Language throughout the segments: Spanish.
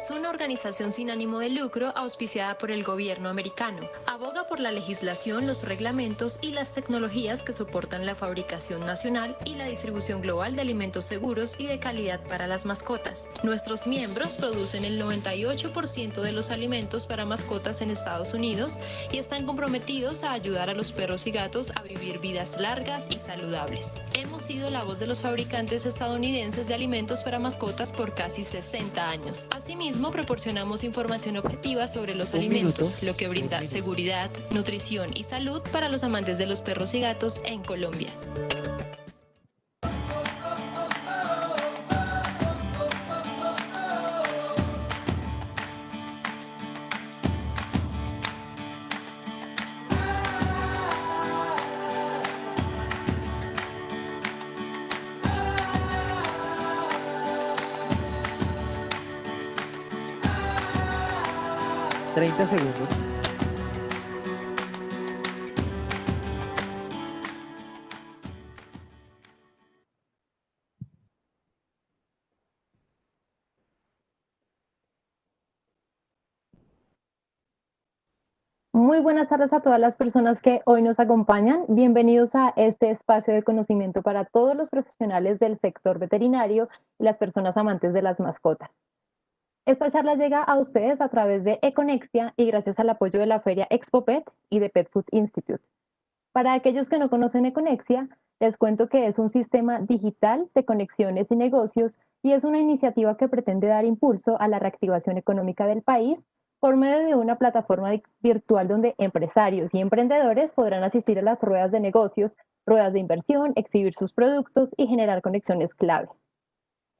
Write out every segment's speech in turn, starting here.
es una organización sin ánimo de lucro auspiciada por el gobierno americano. Aboga por la legislación, los reglamentos y las tecnologías que soportan la fabricación nacional y la distribución global de alimentos seguros y de calidad para las mascotas. Nuestros miembros producen el 98% de los alimentos para mascotas en Estados Unidos y están comprometidos a ayudar a los perros y gatos a vivir vidas largas y saludables. Hemos sido la voz de los fabricantes estadounidenses de alimentos para mascotas por casi 60 años. Asimismo, proporcionamos información objetiva sobre los alimentos, lo que brinda seguridad, nutrición y salud para los amantes de los perros y gatos en Colombia. ¿30 segundos? Muy buenas tardes a todas las personas que hoy nos acompañan. Bienvenidos a este espacio de conocimiento para todos los profesionales del sector veterinario y las personas amantes de las mascotas. Esta charla llega a ustedes a través de Econexia y gracias al apoyo de la Feria ExpoPet y de Pet Food Institute. Para aquellos que no conocen Econexia, les cuento que es un sistema digital de conexiones y negocios y es una iniciativa que pretende dar impulso a la reactivación económica del país por medio de una plataforma virtual donde empresarios y emprendedores podrán asistir a las ruedas de negocios, ruedas de inversión, exhibir sus productos y generar conexiones clave.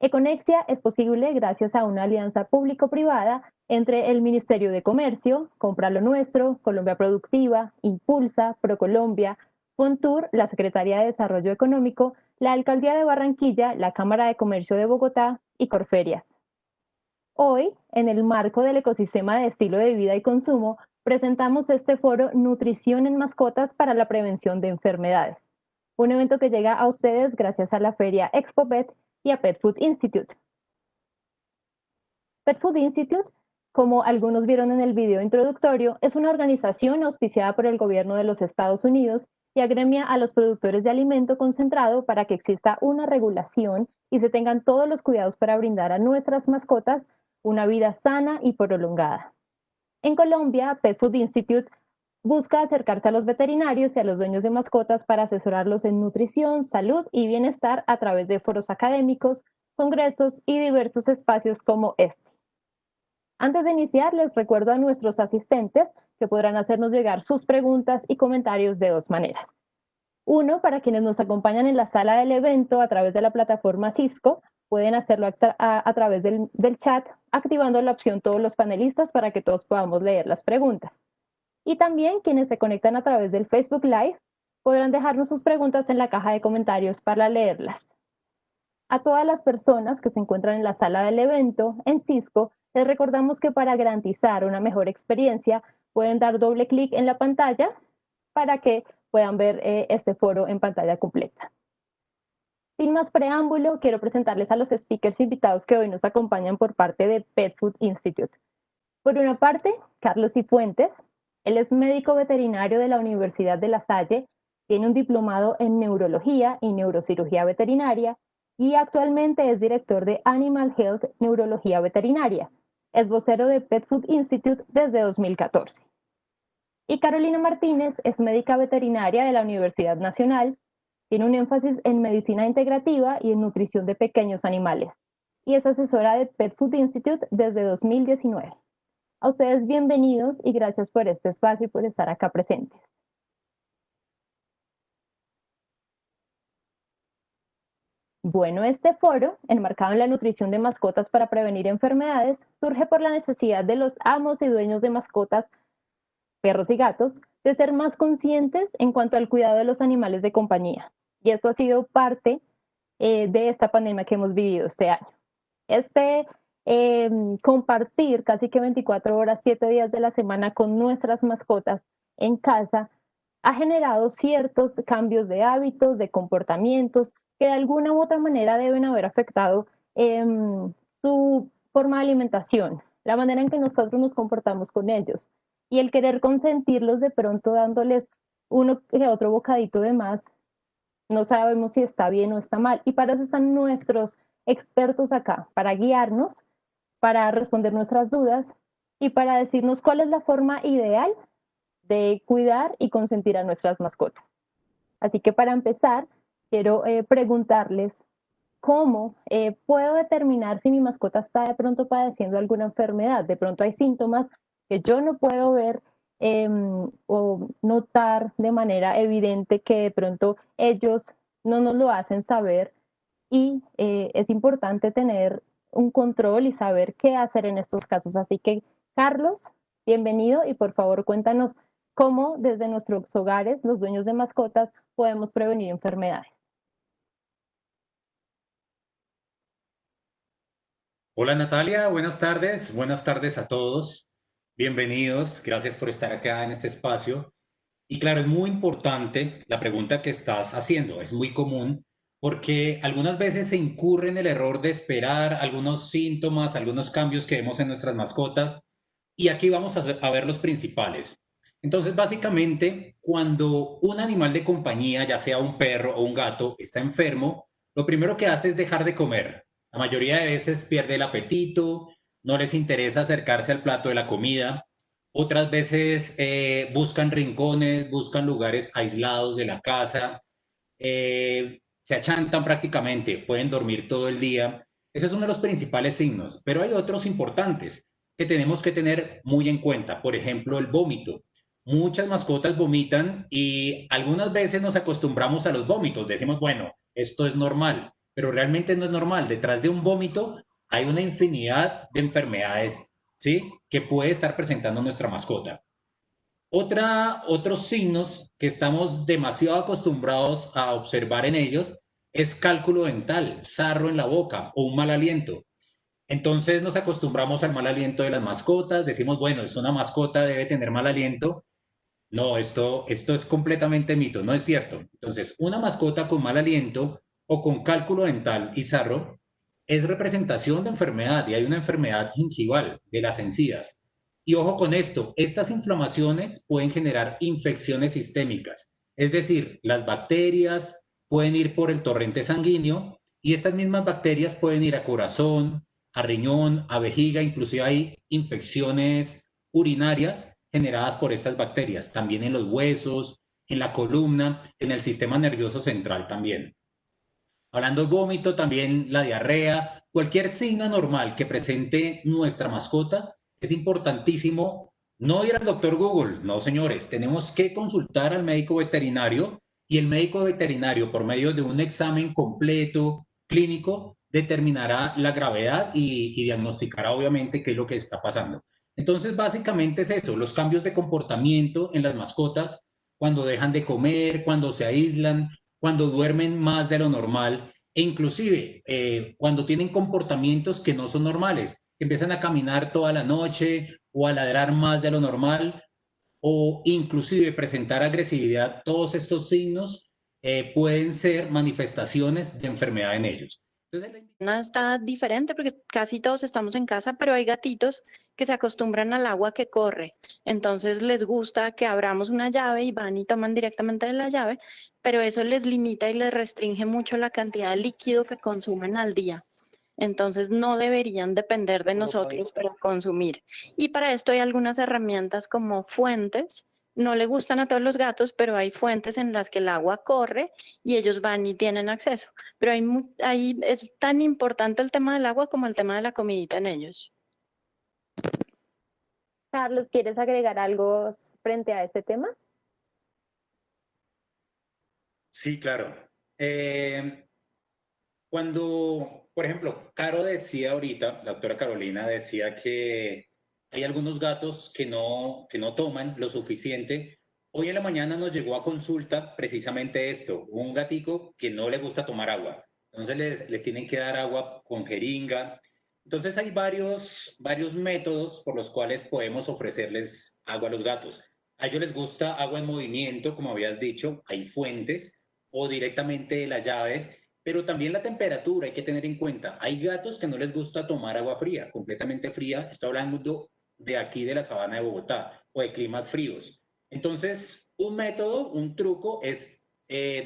Econexia es posible gracias a una alianza público-privada entre el Ministerio de Comercio, Compra lo Nuestro, Colombia Productiva, Impulsa, ProColombia, Fontur, la Secretaría de Desarrollo Económico, la Alcaldía de Barranquilla, la Cámara de Comercio de Bogotá y Corferias. Hoy, en el marco del ecosistema de estilo de vida y consumo, presentamos este foro Nutrición en Mascotas para la Prevención de Enfermedades, un evento que llega a ustedes gracias a la Feria ExpoPet y a Pet Food Institute. Pet Food Institute, como algunos vieron en el video introductorio, es una organización auspiciada por el gobierno de los Estados Unidos y agremia a los productores de alimento concentrado para que exista una regulación y se tengan todos los cuidados para brindar a nuestras mascotas una vida sana y prolongada. En Colombia, Pet Food Institute busca acercarse a los veterinarios y a los dueños de mascotas para asesorarlos en nutrición, salud y bienestar a través de foros académicos, congresos y diversos espacios como este. Antes de iniciar, les recuerdo a nuestros asistentes que podrán hacernos llegar sus preguntas y comentarios de dos maneras. Uno, para quienes nos acompañan en la sala del evento a través de la plataforma Cisco, pueden hacerlo a través del chat, activando la opción todos los panelistas para que todos podamos leer las preguntas. Y también quienes se conectan a través del Facebook Live podrán dejarnos sus preguntas en la caja de comentarios para leerlas. A todas las personas que se encuentran en la sala del evento en Cisco, les recordamos que para garantizar una mejor experiencia pueden dar doble clic en la pantalla para que puedan ver este foro en pantalla completa. Sin más preámbulo, quiero presentarles a los speakers invitados que hoy nos acompañan por parte de Pet Food Institute. Por una parte, Carlos Cifuentes. Él es médico veterinario de la Universidad de La Salle, tiene un diplomado en neurología y neurocirugía veterinaria y actualmente es director de Animal Health Neurología Veterinaria. Es vocero de Pet Food Institute desde 2014. Y Carolina Martínez es médica veterinaria de la Universidad Nacional, tiene un énfasis en medicina integrativa y en nutrición de pequeños animales y es asesora de Pet Food Institute desde 2019. A ustedes bienvenidos y gracias por este espacio y por estar acá presentes. Bueno, este foro, enmarcado en la nutrición de mascotas para prevenir enfermedades, surge por la necesidad de los amos y dueños de mascotas, perros y gatos, de ser más conscientes en cuanto al cuidado de los animales de compañía. Y esto ha sido parte de esta pandemia que hemos vivido este año. Compartir casi que 24 horas, 7 días de la semana con nuestras mascotas en casa ha generado ciertos cambios de hábitos, de comportamientos que de alguna u otra manera deben haber afectado su forma de alimentación, la manera en que nosotros nos comportamos con ellos. Y el querer consentirlos de pronto dándoles uno que otro bocadito de más, no sabemos si está bien o está mal. Y para eso están nuestros expertos acá, para guiarnos, para responder nuestras dudas y para decirnos cuál es la forma ideal de cuidar y consentir a nuestras mascotas. Así que para empezar, quiero preguntarles cómo puedo determinar si mi mascota está de pronto padeciendo alguna enfermedad. De pronto hay síntomas que yo no puedo ver o notar de manera evidente que de pronto ellos no nos lo hacen saber y es importante tener un control y saber qué hacer en estos casos. Así que, Carlos, bienvenido y por favor cuéntanos cómo desde nuestros hogares, los dueños de mascotas, podemos prevenir enfermedades. Hola Natalia, buenas tardes a todos. Bienvenidos, gracias por estar acá en este espacio. Y claro, es muy importante la pregunta que estás haciendo, es muy común porque algunas veces se incurre en el error de esperar algunos síntomas, algunos cambios que vemos en nuestras mascotas y aquí vamos a ver los principales. Entonces, básicamente, cuando un animal de compañía, ya sea un perro o un gato, está enfermo, lo primero que hace es dejar de comer. La mayoría de veces pierde el apetito, no les interesa acercarse al plato de la comida. Otras veces buscan rincones, buscan lugares aislados de la casa, se achantan prácticamente, pueden dormir todo el día. Ese es uno de los principales signos, pero hay otros importantes que tenemos que tener muy en cuenta. Por ejemplo, el vómito. Muchas mascotas vomitan y algunas veces nos acostumbramos a los vómitos. Decimos, bueno, esto es normal, pero realmente no es normal. Detrás de un vómito hay una infinidad de enfermedades, ¿sí? Que puede estar presentando nuestra mascota. Otros signos que estamos demasiado acostumbrados a observar en ellos es cálculo dental, sarro en la boca o un mal aliento. Entonces nos acostumbramos al mal aliento de las mascotas, decimos, bueno, es una mascota, debe tener mal aliento. No, esto es completamente mito, no es cierto. Entonces, una mascota con mal aliento o con cálculo dental y sarro es representación de enfermedad y hay una enfermedad gingival de las encías. Y ojo con esto, estas inflamaciones pueden generar infecciones sistémicas, es decir, las bacterias pueden ir por el torrente sanguíneo y estas mismas bacterias pueden ir a corazón, a riñón, a vejiga, inclusive hay infecciones urinarias generadas por estas bacterias, también en los huesos, en la columna, en el sistema nervioso central también. Hablando de vómito, también la diarrea, cualquier signo anormal que presente nuestra mascota, es importantísimo no ir al doctor Google, no señores, tenemos que consultar al médico veterinario y el médico veterinario por medio de un examen completo, clínico, determinará la gravedad y diagnosticará obviamente qué es lo que está pasando. Entonces, básicamente es eso, los cambios de comportamiento en las mascotas, cuando dejan de comer, cuando se aíslan, cuando duermen más de lo normal e inclusive cuando tienen comportamientos que no son normales, empiezan a caminar toda la noche o a ladrar más de lo normal o inclusive presentar agresividad, todos estos signos pueden ser manifestaciones de enfermedad en ellos. Entonces, Está diferente porque casi todos estamos en casa, pero hay gatitos que se acostumbran al agua que corre. Entonces les gusta que abramos una llave y van y toman directamente de la llave, pero eso les limita y les restringe mucho la cantidad de líquido que consumen al día. Entonces no deberían depender de nosotros para consumir. Y para esto hay algunas herramientas como fuentes. No le gustan a todos los gatos, pero hay fuentes en las que el agua corre y ellos van y tienen acceso. Pero es tan importante el tema del agua como el tema de la comidita en ellos. Carlos, ¿quieres agregar algo frente a este tema? sí, claro. Cuando, por ejemplo, Caro decía ahorita, la doctora Carolina decía que hay algunos gatos que no toman lo suficiente. Hoy en la mañana nos llegó a consulta precisamente esto, un gatico que no le gusta tomar agua. Entonces les tienen que dar agua con jeringa. Entonces hay varios métodos por los cuales podemos ofrecerles agua a los gatos. A ellos les gusta agua en movimiento, como habías dicho, hay fuentes o directamente de la llave, Pero también la temperatura hay que tener en cuenta. Hay gatos que no les gusta tomar agua fría, completamente fría. Estoy hablando de aquí de la sabana de Bogotá o de climas fríos. Entonces, un método, un truco es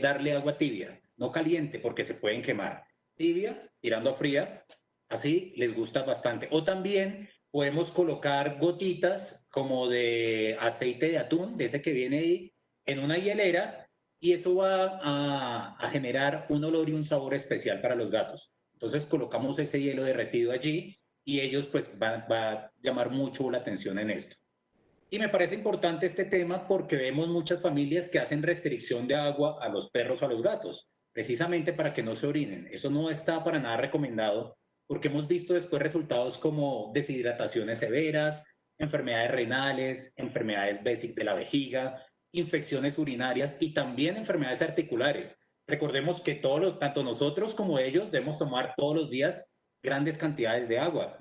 darle agua tibia, no caliente porque se pueden quemar. Tibia, tirando a fría, así les gusta bastante. O también podemos colocar gotitas como de aceite de atún, de ese que viene ahí, en una hielera y eso va a generar un olor y un sabor especial para los gatos. Entonces colocamos ese hielo derretido allí y ellos pues va a llamar mucho la atención en esto. Y me parece importante este tema porque vemos muchas familias que hacen restricción de agua a los perros o a los gatos, precisamente para que no se orinen. Eso no está para nada recomendado porque hemos visto después resultados como deshidrataciones severas, enfermedades renales, enfermedades basic de la vejiga, infecciones urinarias y también enfermedades articulares. Recordemos que tanto nosotros como ellos debemos tomar todos los días grandes cantidades de agua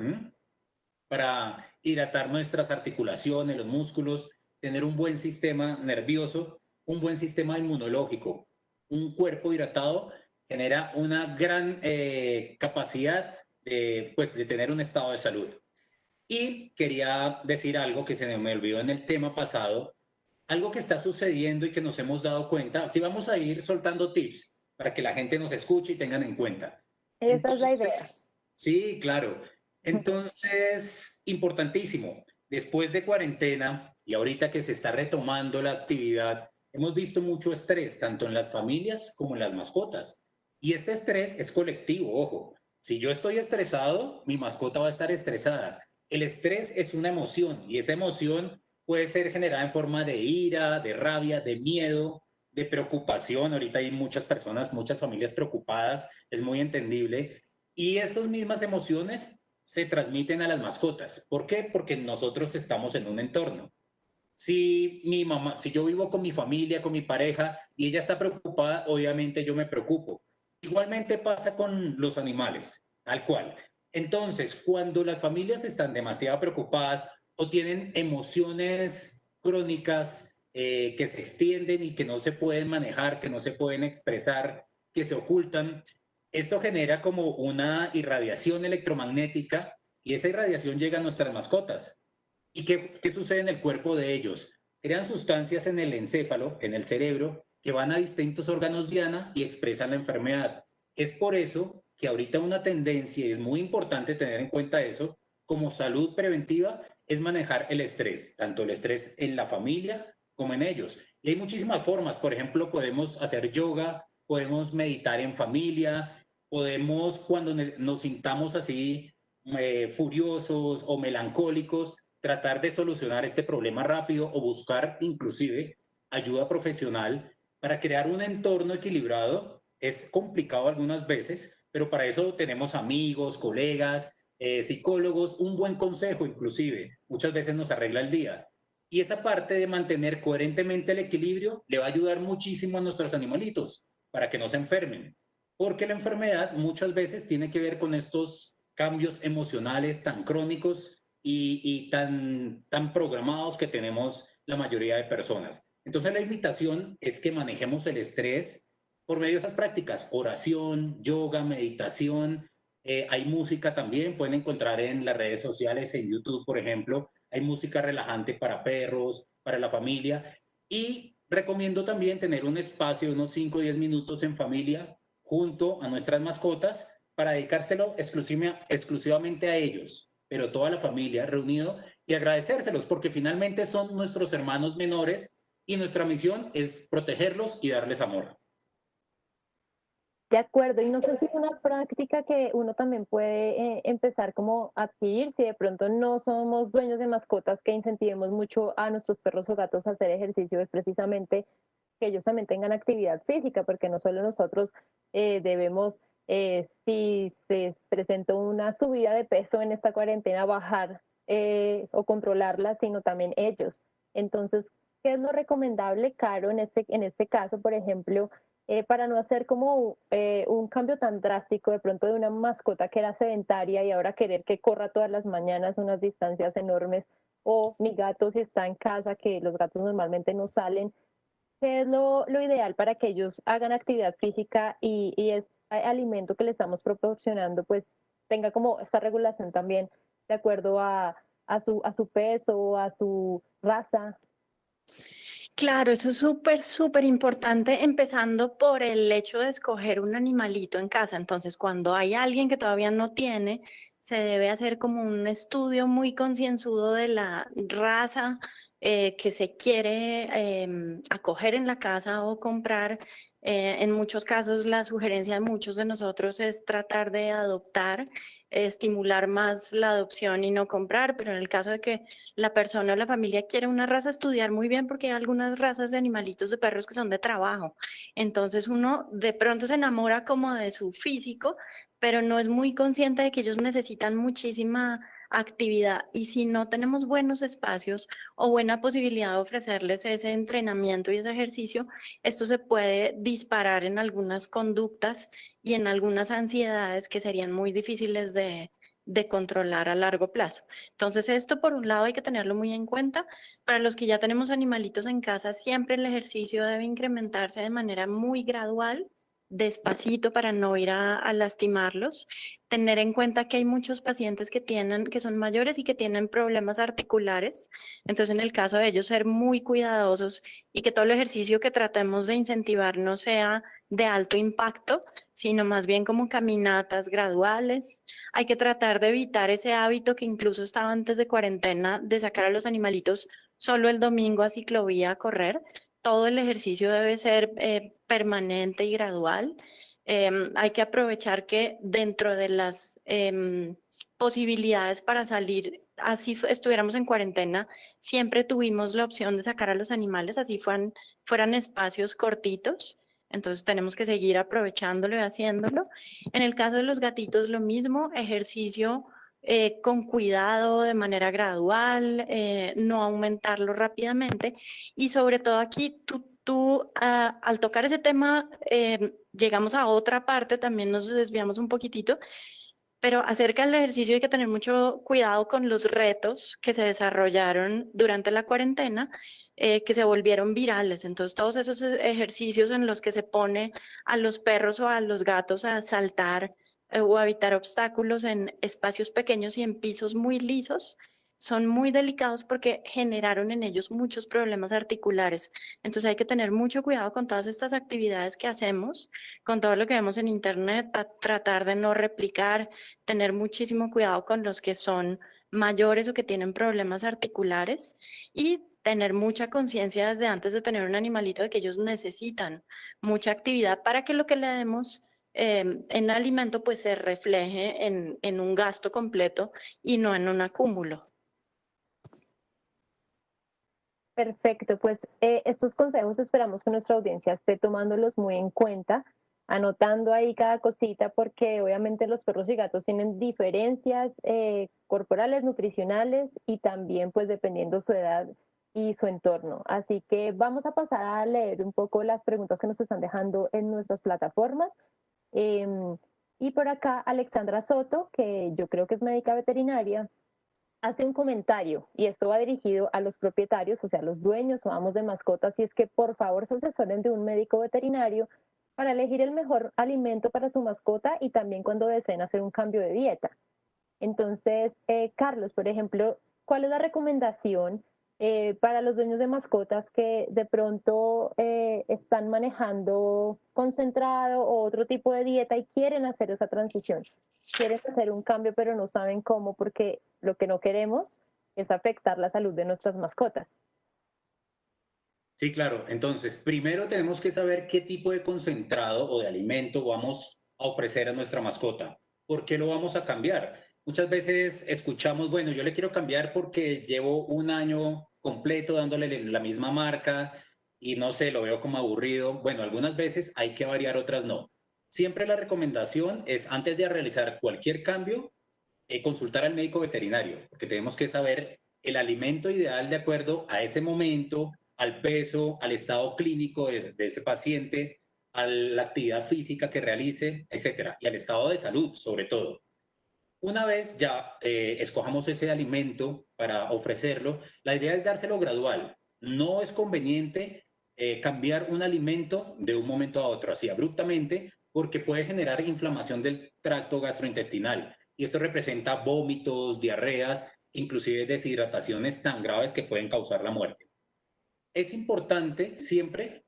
para hidratar nuestras articulaciones, los músculos, tener un buen sistema nervioso, un buen sistema inmunológico. Un cuerpo hidratado genera una gran capacidad de tener un estado de salud. Y quería decir algo que se me olvidó en el tema pasado, algo que está sucediendo y que nos hemos dado cuenta. Aquí vamos a ir soltando tips para que la gente nos escuche y tengan en cuenta. Esa es la idea. Sí, claro. Entonces, importantísimo, después de cuarentena y ahorita que se está retomando la actividad, hemos visto mucho estrés, tanto en las familias como en las mascotas. Y este estrés es colectivo, ojo. Si yo estoy estresado, mi mascota va a estar estresada. El estrés es una emoción y esa emoción puede ser generada en forma de ira, de rabia, de miedo, de preocupación. Ahorita hay muchas personas, muchas familias preocupadas, es muy entendible. Y esas mismas emociones se transmiten a las mascotas. ¿Por qué? Porque nosotros estamos en un entorno. Si yo vivo con mi familia, con mi pareja y ella está preocupada, obviamente yo me preocupo. Igualmente pasa con los animales, tal cual. Entonces, cuando las familias están demasiado preocupadas o tienen emociones crónicas que se extienden y que no se pueden manejar, que no se pueden expresar, que se ocultan, esto genera como una irradiación electromagnética y esa irradiación llega a nuestras mascotas. ¿Y qué sucede en el cuerpo de ellos? Crean sustancias en el encéfalo, en el cerebro, que van a distintos órganos diana y expresan la enfermedad. Es por eso que ahorita una tendencia, y es muy importante tener en cuenta eso, como salud preventiva, es manejar el estrés, tanto el estrés en la familia como en ellos. Y hay muchísimas formas, por ejemplo, podemos hacer yoga, podemos meditar en familia, podemos cuando nos sintamos así furiosos o melancólicos, tratar de solucionar este problema rápido o buscar inclusive ayuda profesional para crear un entorno equilibrado. Es complicado algunas veces, pero para eso tenemos amigos, colegas, psicólogos, un buen consejo inclusive. Muchas veces nos arregla el día. Y esa parte de mantener coherentemente el equilibrio le va a ayudar muchísimo a nuestros animalitos para que no se enfermen. Porque la enfermedad muchas veces tiene que ver con estos cambios emocionales tan crónicos y tan programados que tenemos la mayoría de personas. Entonces la invitación es que manejemos el estrés por medio de esas prácticas, oración, yoga, meditación, hay música también, pueden encontrar en las redes sociales, en YouTube, por ejemplo, hay música relajante para perros, para la familia y recomiendo también tener un espacio de unos 5 o 10 minutos en familia junto a nuestras mascotas para dedicárselo exclusivamente a ellos, pero toda la familia reunido y agradecérselos porque finalmente son nuestros hermanos menores y nuestra misión es protegerlos y darles amor. De acuerdo, y no sé si una práctica que uno también puede empezar como a adquirir, si de pronto no somos dueños de mascotas, que incentivemos mucho a nuestros perros o gatos a hacer ejercicio, es precisamente que ellos también tengan actividad física, porque no solo nosotros debemos, si se presentó una subida de peso en esta cuarentena, bajar o controlarla, sino también ellos. Entonces, ¿qué es lo recomendable, Caro, en este caso, por ejemplo? Para no hacer como un cambio tan drástico de pronto de una mascota que era sedentaria y ahora querer que corra todas las mañanas unas distancias enormes, o mi gato si está en casa, que los gatos normalmente no salen, ¿qué es lo ideal para que ellos hagan actividad física y es alimento que le estamos proporcionando pues tenga como esta regulación también de acuerdo a su peso, a su raza. Claro, eso es súper, súper importante, empezando por el hecho de escoger un animalito en casa. Entonces, cuando hay alguien que todavía no tiene, se debe hacer como un estudio muy concienzudo de la raza que se quiere acoger en la casa o comprar. En muchos casos, la sugerencia de muchos de nosotros es tratar de adoptar, estimular más la adopción y no comprar, pero en el caso de que la persona o la familia quiere una raza, estudiar muy bien porque hay algunas razas de animalitos de perros que son de trabajo. Entonces uno de pronto se enamora como de su físico, pero no es muy consciente de que ellos necesitan muchísima actividad y si no tenemos buenos espacios o buena posibilidad de ofrecerles ese entrenamiento y ese ejercicio, esto se puede disparar en algunas conductas y en algunas ansiedades que serían muy difíciles de controlar a largo plazo. Entonces, esto por un lado hay que tenerlo muy en cuenta. Para los que ya tenemos animalitos en casa, siempre el ejercicio debe incrementarse de manera muy gradual, despacito para no ir a lastimarlos. Tener en cuenta que hay muchos pacientes que son mayores y que tienen problemas articulares. Entonces, en el caso de ellos, ser muy cuidadosos y que todo el ejercicio que tratemos de incentivar no sea de alto impacto, sino más bien como caminatas graduales. Hay que tratar de evitar ese hábito que incluso estaba antes de cuarentena, de sacar a los animalitos solo el domingo a ciclovía a correr. Todo el ejercicio debe ser permanente y gradual. Hay que aprovechar que dentro de las posibilidades para salir, así estuviéramos en cuarentena, siempre tuvimos la opción de sacar a los animales, así fueran espacios cortitos. Entonces tenemos que seguir aprovechándolo y haciéndolo. En el caso de los gatitos, lo mismo, ejercicio con cuidado, de manera gradual, no aumentarlo rápidamente. Y sobre todo aquí, al tocar ese tema, llegamos a otra parte, también nos desviamos un poquitito, pero acerca del ejercicio hay que tener mucho cuidado con los retos que se desarrollaron durante la cuarentena, que se volvieron virales. Entonces, todos esos ejercicios en los que se pone a los perros o a los gatos a saltar o a evitar obstáculos en espacios pequeños y en pisos muy lisos, son muy delicados porque generaron en ellos muchos problemas articulares. Entonces hay que tener mucho cuidado con todas estas actividades que hacemos, con todo lo que vemos en internet, tratar de no replicar, tener muchísimo cuidado con los que son mayores o que tienen problemas articulares y tener mucha conciencia desde antes de tener un animalito de que ellos necesitan mucha actividad para que lo que le demos en alimento pues se refleje en un gasto completo y no en un acúmulo. Perfecto, pues estos consejos esperamos que nuestra audiencia esté tomándolos muy en cuenta, anotando ahí cada cosita, porque obviamente los perros y gatos tienen diferencias corporales, nutricionales y también pues dependiendo su edad y su entorno. Así que vamos a pasar a leer un poco las preguntas que nos están dejando en nuestras plataformas. Y por acá Alexandra Soto, que yo creo que es médica veterinaria, hace un comentario y esto va dirigido a los propietarios, o sea, los dueños o amos de mascotas, y es que por favor se asesoren de un médico veterinario para elegir el mejor alimento para su mascota y también cuando deseen hacer un cambio de dieta. Entonces, Carlos, por ejemplo, ¿cuál es la recomendación para los dueños de mascotas que de pronto están manejando concentrado o otro tipo de dieta y quieren hacer esa transición? Quieren hacer un cambio, pero no saben cómo, porque lo que no queremos es afectar la salud de nuestras mascotas. Sí, claro. Entonces, primero tenemos que saber qué tipo de concentrado o de alimento vamos a ofrecer a nuestra mascota. ¿Por qué lo vamos a cambiar? Muchas veces escuchamos, bueno, yo le quiero cambiar porque llevo un año completo dándole la misma marca y no sé, lo veo como aburrido. Bueno, algunas veces hay que variar, otras no. Siempre la recomendación es, antes de realizar cualquier cambio, consultar al médico veterinario, porque tenemos que saber el alimento ideal de acuerdo a ese momento, al peso, al estado clínico de ese paciente, a la actividad física que realice, etcétera, y al estado de salud, sobre todo. Una vez ya escojamos ese alimento para ofrecerlo, la idea es dárselo gradual. No es conveniente cambiar un alimento de un momento a otro, así abruptamente, porque puede generar inflamación del tracto gastrointestinal. Y esto representa vómitos, diarreas, inclusive deshidrataciones tan graves que pueden causar la muerte. Es importante siempre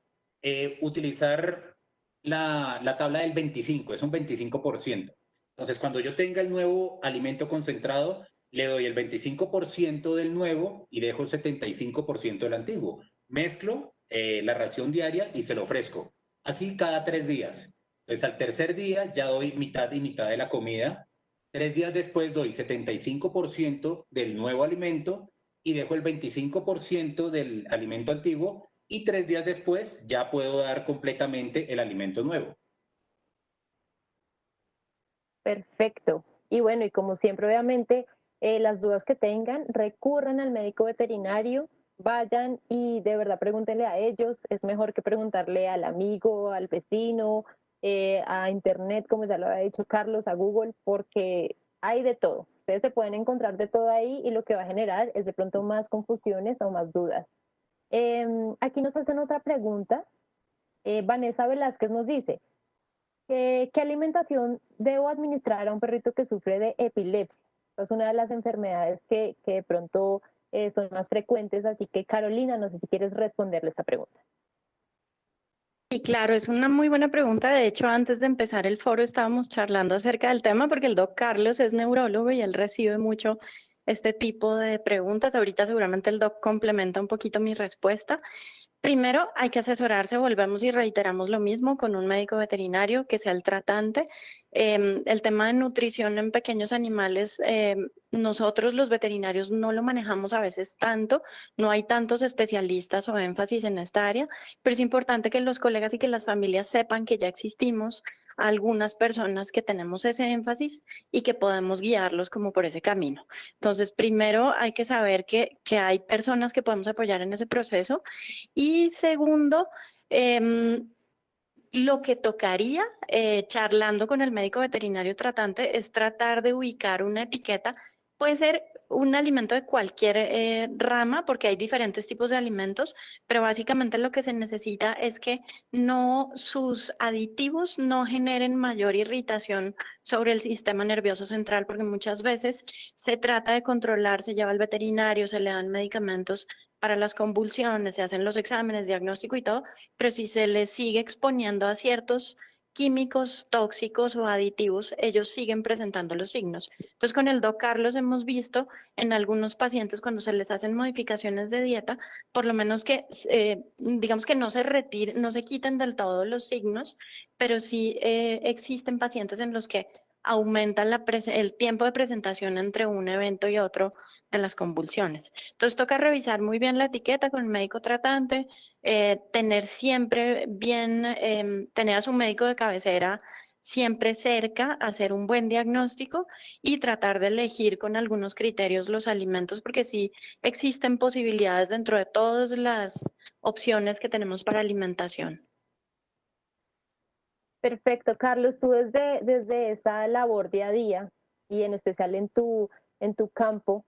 utilizar la tabla del 25, es un 25%. Entonces, cuando yo tenga el nuevo alimento concentrado, le doy el 25% del nuevo y dejo el 75% del antiguo. Mezclo la ración diaria y se lo ofrezco. Así cada 3 días. Entonces, al tercer día ya doy mitad y mitad de la comida. 3 días después doy 75% del nuevo alimento y dejo el 25% del alimento antiguo y 3 días después ya puedo dar completamente el alimento nuevo. Perfecto. Y bueno, y como siempre, obviamente, las dudas que tengan, recurran al médico veterinario, vayan y de verdad pregúntenle a ellos. Es mejor que preguntarle al amigo, al vecino, a internet, como ya lo había dicho Carlos, a Google, porque hay de todo. Ustedes se pueden encontrar de todo ahí y lo que va a generar es de pronto más confusiones o más dudas. Aquí nos hacen otra pregunta. Vanessa Velázquez nos dice, ¿qué alimentación debo administrar a un perrito que sufre de epilepsia? Es una de las enfermedades que de pronto son más frecuentes, así que Carolina, no sé si quieres responderle esta pregunta. Y claro, es una muy buena pregunta. De hecho, antes de empezar el foro estábamos charlando acerca del tema porque el doc Carlos es neurólogo y él recibe mucho este tipo de preguntas. Ahorita seguramente el doc complementa un poquito mi respuesta. Primero, hay que asesorarse, volvemos y reiteramos lo mismo, con un médico veterinario que sea el tratante. El tema de nutrición en pequeños animales, nosotros los veterinarios no lo manejamos a veces tanto, no hay tantos especialistas o énfasis en esta área, pero es importante que los colegas y que las familias sepan que ya existimos algunas personas que tenemos ese énfasis y que podemos guiarlos como por ese camino. Entonces, primero hay que saber que hay personas que podemos apoyar en ese proceso. Y segundo, lo que tocaría, charlando con el médico veterinario tratante, es tratar de ubicar una etiqueta. Puede ser un alimento de cualquier rama, porque hay diferentes tipos de alimentos, pero básicamente lo que se necesita es que no, sus aditivos no generen mayor irritación sobre el sistema nervioso central, porque muchas veces se trata de controlar, se lleva al veterinario, se le dan medicamentos para las convulsiones, se hacen los exámenes, diagnóstico y todo, pero si se les sigue exponiendo a ciertos químicos tóxicos o aditivos, ellos siguen presentando los signos. Entonces, con el doc Carlos hemos visto en algunos pacientes cuando se les hacen modificaciones de dieta, por lo menos que, digamos que no se retiren, no se quiten del todo los signos, pero sí existen pacientes en los que aumenta el tiempo de presentación entre un evento y otro de las convulsiones. Entonces toca revisar muy bien la etiqueta con el médico tratante, tener siempre bien, tener a su médico de cabecera siempre cerca, hacer un buen diagnóstico y tratar de elegir con algunos criterios los alimentos, porque sí existen posibilidades dentro de todas las opciones que tenemos para alimentación. Perfecto, Carlos, tú desde esa labor día a día y en especial en tu campo,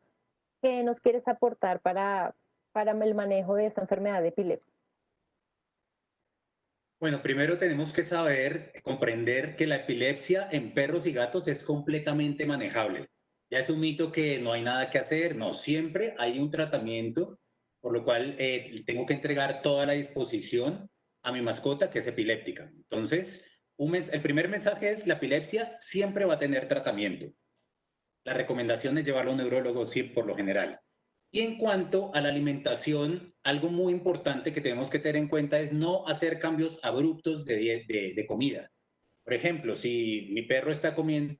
¿qué nos quieres aportar para el manejo de esta enfermedad de epilepsia? Bueno, primero tenemos que saber, comprender que la epilepsia en perros y gatos es completamente manejable. Ya es un mito que no hay nada que hacer, no, siempre hay un tratamiento, por lo cual tengo que entregar toda la disposición a mi mascota que es epiléptica. Entonces, el primer mensaje es la epilepsia siempre va a tener tratamiento. La recomendación es llevarlo a un neurólogo sí, por lo general. Y en cuanto a la alimentación, algo muy importante que tenemos que tener en cuenta es no hacer cambios abruptos de comida. Por ejemplo, si mi perro está comiendo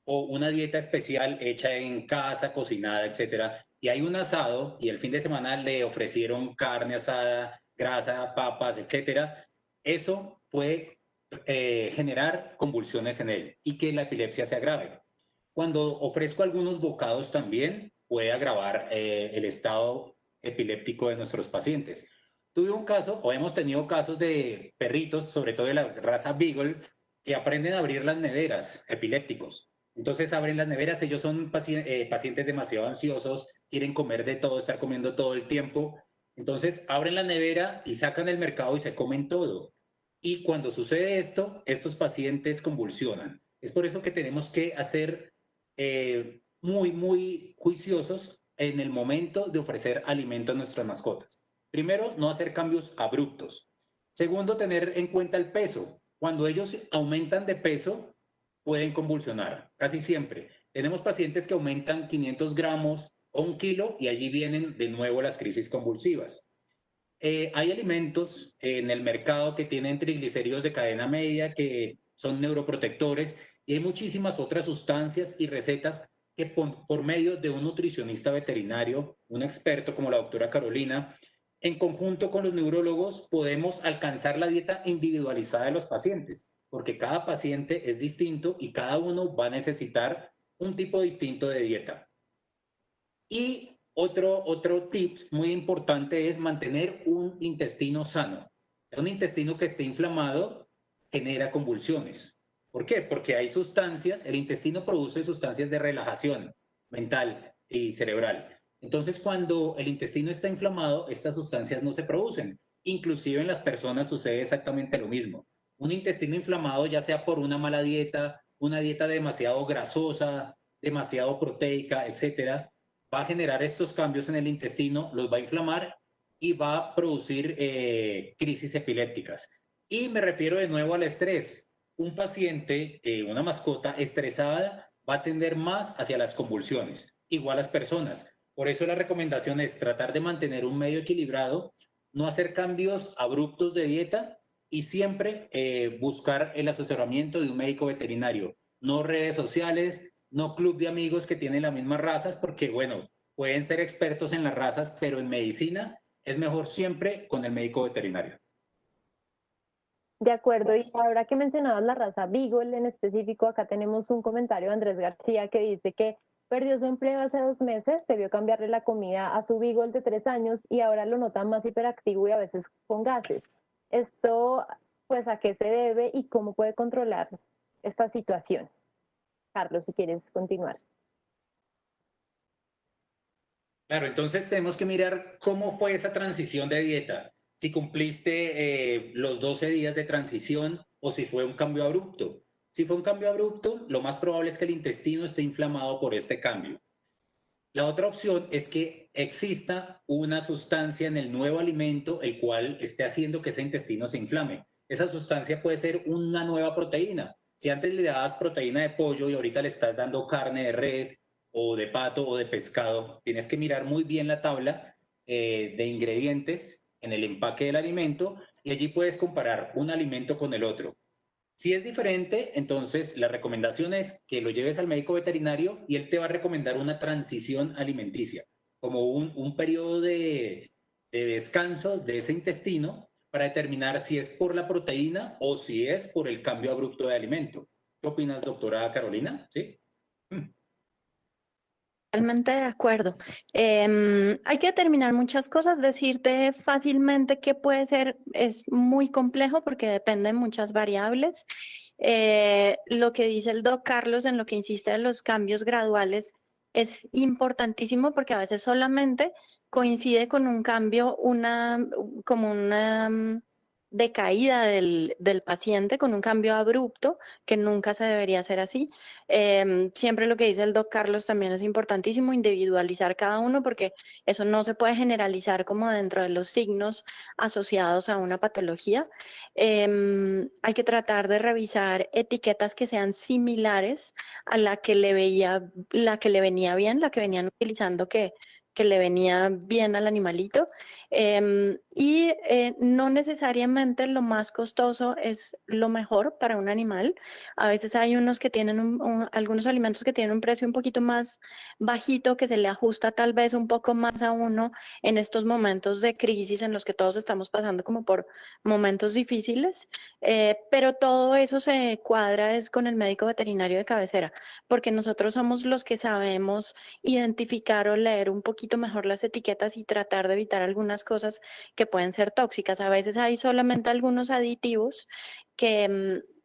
o una dieta especial hecha en casa, cocinada, etcétera, y hay un asado y el fin de semana le ofrecieron carne asada, grasa, papas, etcétera, eso puede generar convulsiones en él y que la epilepsia se agrave. Cuando ofrezco algunos bocados también puede agravar el estado epiléptico de nuestros pacientes. Tuve un caso, o hemos tenido casos de perritos, sobre todo de la raza Beagle, que aprenden a abrir las neveras, epilépticos. Entonces abren las neveras, ellos son pacientes demasiado ansiosos, quieren comer de todo, estar comiendo todo el tiempo. Entonces abren la nevera y sacan el mercado y se comen todo. y cuando sucede esto, estos pacientes convulsionan. Es por eso que tenemos que hacer muy juiciosos en el momento de ofrecer alimento a nuestras mascotas. Primero, no hacer cambios abruptos. Segundo, tener en cuenta el peso. Cuando ellos aumentan de peso, pueden convulsionar, casi siempre. Tenemos pacientes que aumentan 500 gramos o 1 kilo y allí vienen de nuevo las crisis convulsivas. Hay alimentos en el mercado que tienen triglicéridos de cadena media, que son neuroprotectores, y hay muchísimas otras sustancias y recetas que por medio de un nutricionista veterinario, un experto como la doctora Carolina, en conjunto con los neurólogos, podemos alcanzar la dieta individualizada de los pacientes, porque cada paciente es distinto y cada uno va a necesitar un tipo distinto de dieta. Y otro tip muy importante es mantener un intestino sano. Un intestino que esté inflamado genera convulsiones. ¿Por qué? Porque hay sustancias, el intestino produce sustancias de relajación mental y cerebral. Entonces, cuando el intestino está inflamado, estas sustancias no se producen. Inclusive en las personas sucede exactamente lo mismo. Un intestino inflamado, ya sea por una mala dieta, una dieta demasiado grasosa, demasiado proteica, etcétera, va a generar estos cambios en el intestino, los va a inflamar y va a producir crisis epilépticas. Y me refiero de nuevo al estrés. Un paciente, una mascota estresada, va a tender más hacia las convulsiones, igual las personas. Por eso la recomendación es tratar de mantener un medio equilibrado, no hacer cambios abruptos de dieta y siempre buscar el asesoramiento de un médico veterinario, no redes sociales, no club de amigos que tienen las mismas razas, porque bueno, pueden ser expertos en las razas, pero en medicina es mejor siempre con el médico veterinario. De acuerdo, y ahora que mencionabas la raza Beagle en específico, acá tenemos un comentario de Andrés García que dice que perdió su empleo hace 2 meses, se vio cambiarle la comida a su Beagle de 3 años y ahora lo nota más hiperactivo y a veces con gases. Esto, pues, ¿a qué se debe y cómo puede controlar esta situación? Carlos, si quieres continuar. Claro, entonces tenemos que mirar cómo fue esa transición de dieta, si cumpliste los 12 días de transición o si fue un cambio abrupto. Si fue un cambio abrupto, lo más probable es que el intestino esté inflamado por este cambio. La otra opción es que exista una sustancia en el nuevo alimento el cual esté haciendo que ese intestino se inflame. Esa sustancia puede ser una nueva proteína. Si antes le dabas proteína de pollo y ahorita le estás dando carne de res o de pato o de pescado, tienes que mirar muy bien la tabla de ingredientes en el empaque del alimento y allí puedes comparar un alimento con el otro. Si es diferente, entonces la recomendación es que lo lleves al médico veterinario y él te va a recomendar una transición alimenticia, como un periodo de descanso de ese intestino para determinar si es por la proteína o si es por el cambio abrupto de alimento. ¿Qué opinas, doctora Carolina? ¿Sí? Totalmente de acuerdo. Hay que determinar muchas cosas. Decirte fácilmente qué puede ser es muy complejo porque depende de muchas variables. Lo que dice el doc Carlos en lo que insiste en los cambios graduales es importantísimo porque a veces solamente coincide con un cambio, como una decaída del paciente, con un cambio abrupto que nunca se debería hacer así. Siempre lo que dice el doc Carlos también es importantísimo, individualizar cada uno porque eso no se puede generalizar como dentro de los signos asociados a una patología. Hay que tratar de revisar etiquetas que sean similares a la que le venía bien, la que venían utilizando que le venía bien al animalito. No necesariamente lo más costoso es lo mejor para un animal. A veces hay unos que tienen algunos alimentos que tienen un precio un poquito más bajito, que se le ajusta tal vez un poco más a uno en estos momentos de crisis en los que todos estamos pasando como por momentos difíciles, pero todo eso se cuadra es con el médico veterinario de cabecera, porque nosotros somos los que sabemos identificar o leer un poquito mejor las etiquetas y tratar de evitar algunas cosas que pueden ser tóxicas. A veces hay solamente algunos aditivos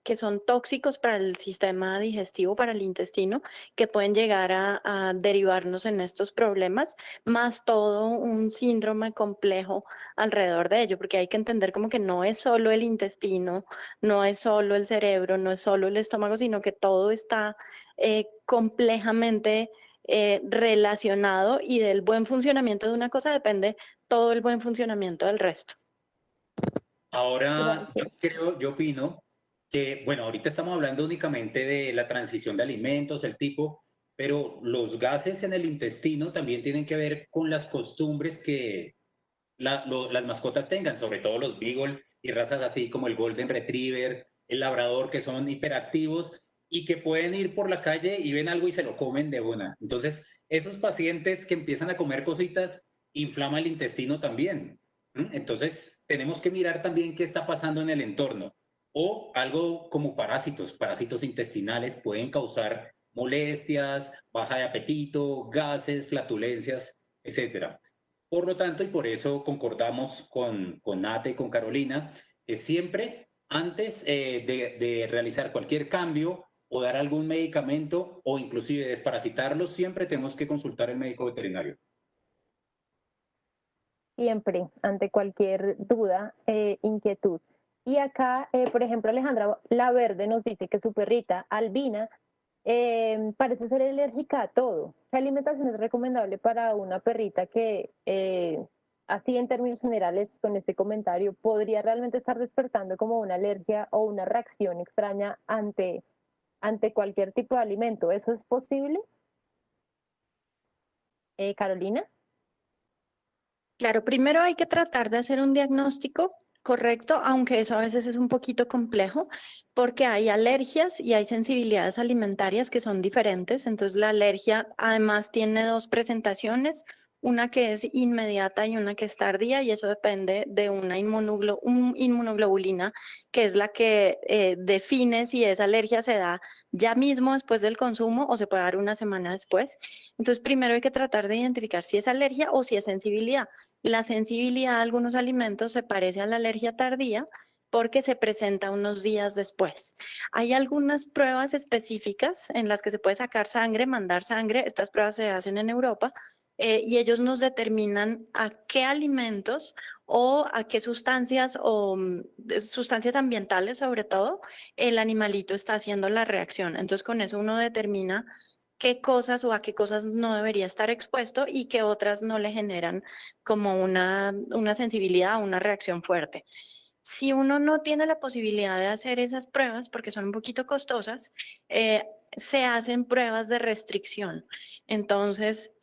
que son tóxicos para el sistema digestivo, para el intestino, que pueden llegar a derivarnos en estos problemas, más todo un síndrome complejo alrededor de ello, porque hay que entender como que no es solo el intestino, no es solo el cerebro, no es solo el estómago, sino que todo está complejamente relacionado, y del buen funcionamiento de una cosa depende todo el buen funcionamiento del resto. Ahora, Gracias. yo opino que, bueno, ahorita estamos hablando únicamente de la transición de alimentos, el tipo, pero los gases en el intestino también tienen que ver con las costumbres que las mascotas tengan, sobre todo los beagle y razas así como el golden retriever, el labrador, que son hiperactivos y que pueden ir por la calle y ven algo y se lo comen de una. Entonces, esos pacientes que empiezan a comer cositas inflama el intestino también. Entonces, tenemos que mirar también qué está pasando en el entorno. O algo como parásitos intestinales pueden causar molestias, baja de apetito, gases, flatulencias, etcétera. Por lo tanto, y por eso concordamos con Nate y con Carolina, que siempre antes de realizar cualquier cambio o dar algún medicamento o inclusive desparasitarlo, siempre tenemos que consultar al médico veterinario. Siempre, ante cualquier duda, inquietud. Y acá, por ejemplo, Alejandra Laverde nos dice que su perrita, Albina, parece ser alérgica a todo. ¿Qué alimentación es recomendable para una perrita que, así en términos generales, con este comentario, podría realmente estar despertando como una alergia o una reacción extraña ante cualquier tipo de alimento? ¿Eso es posible? Carolina. Claro, primero hay que tratar de hacer un diagnóstico correcto, aunque eso a veces es un poquito complejo, porque hay alergias y hay sensibilidades alimentarias que son diferentes. Entonces, la alergia además tiene dos presentaciones, una que es inmediata y una que es tardía, y eso depende de una inmunoglobulina, que es la que define si esa alergia se da ya mismo después del consumo o se puede dar una semana después. Entonces, primero hay que tratar de identificar si es alergia o si es sensibilidad. La sensibilidad a algunos alimentos se parece a la alergia tardía porque se presenta unos días después. Hay algunas pruebas específicas en las que se puede sacar sangre, mandar sangre. Estas pruebas se hacen en Europa, y ellos nos determinan a qué alimentos o a qué sustancias o sustancias ambientales, sobre todo, el animalito está haciendo la reacción. Entonces, con eso uno determina qué cosas o a qué cosas no debería estar expuesto y qué otras no le generan como una sensibilidad o una reacción fuerte. Si uno no tiene la posibilidad de hacer esas pruebas, porque son un poquito costosas, se hacen pruebas de restricción. Entonces,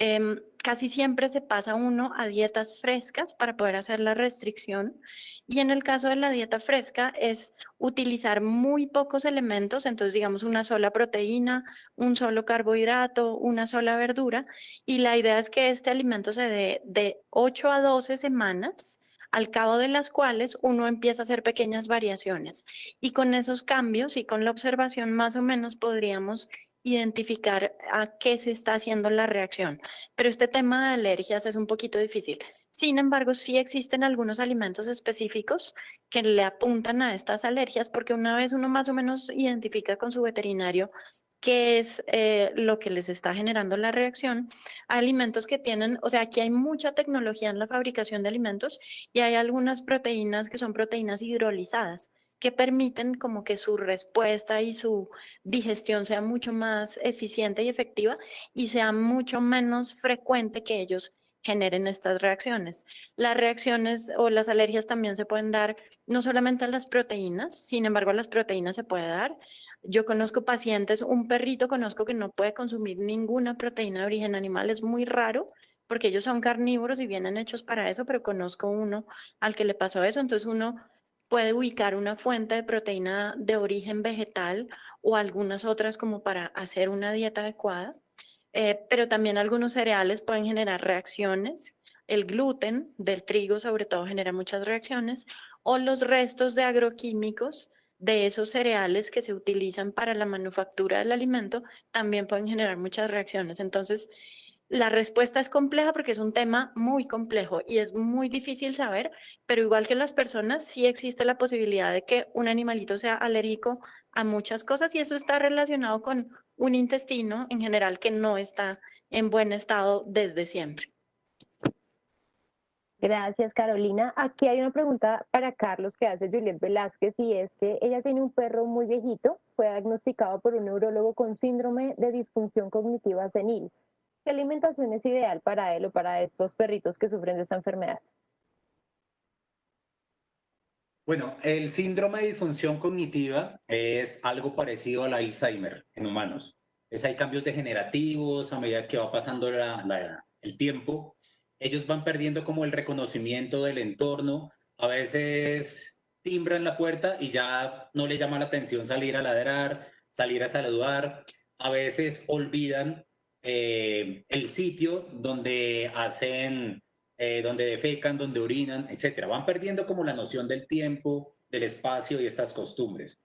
casi siempre se pasa uno a dietas frescas para poder hacer la restricción. Y en el caso de la dieta fresca es utilizar muy pocos elementos, entonces digamos una sola proteína, un solo carbohidrato, una sola verdura. Y la idea es que este alimento se dé de 8 a 12 semanas, al cabo de las cuales uno empieza a hacer pequeñas variaciones. Y con esos cambios y con la observación más o menos podríamos identificar a qué se está haciendo la reacción. Pero este tema de alergias es un poquito difícil. Sin embargo, sí existen algunos alimentos específicos que le apuntan a estas alergias, porque una vez uno más o menos identifica con su veterinario qué es lo que les está generando la reacción, alimentos que tienen, o sea, aquí hay mucha tecnología en la fabricación de alimentos, y hay algunas proteínas que son proteínas hidrolizadas que permiten como que su respuesta y su digestión sea mucho más eficiente y efectiva, y sea mucho menos frecuente que ellos generen estas reacciones. Las reacciones o las alergias también se pueden dar no solamente a las proteínas, sin embargo, a las proteínas se puede dar. Yo conozco pacientes, un perrito conozco que no puede consumir ninguna proteína de origen animal, es muy raro porque ellos son carnívoros y vienen hechos para eso, pero conozco uno al que le pasó eso. Entonces uno puede ubicar una fuente de proteína de origen vegetal o algunas otras como para hacer una dieta adecuada. Pero también algunos cereales pueden generar reacciones. El gluten del trigo sobre todo genera muchas reacciones, o los restos de agroquímicos de esos cereales que se utilizan para la manufactura del alimento también pueden generar muchas reacciones. Entonces, La respuesta es compleja porque es un tema muy complejo y es muy difícil saber, pero igual que las personas, sí existe la posibilidad de que un animalito sea alérgico a muchas cosas y eso está relacionado con un intestino en general que no está en buen estado desde siempre. Gracias, Carolina. Aquí hay una pregunta para Carlos que hace Juliet Velázquez y es que ella tiene un perro muy viejito, fue diagnosticado por un neurólogo con síndrome de disfunción cognitiva senil. ¿Qué alimentación es ideal para él o para estos perritos que sufren de esta enfermedad? Bueno, el síndrome de disfunción cognitiva es algo parecido al Alzheimer en humanos. Hay cambios degenerativos a medida que va pasando el tiempo. Ellos van perdiendo como el reconocimiento del entorno. A veces timbran la puerta y ya no les llama la atención salir a ladrar, salir a saludar. A veces olvidan el sitio donde hacen donde defecan, donde orinan, etcétera. Van perdiendo como la noción del tiempo, del espacio y estas costumbres.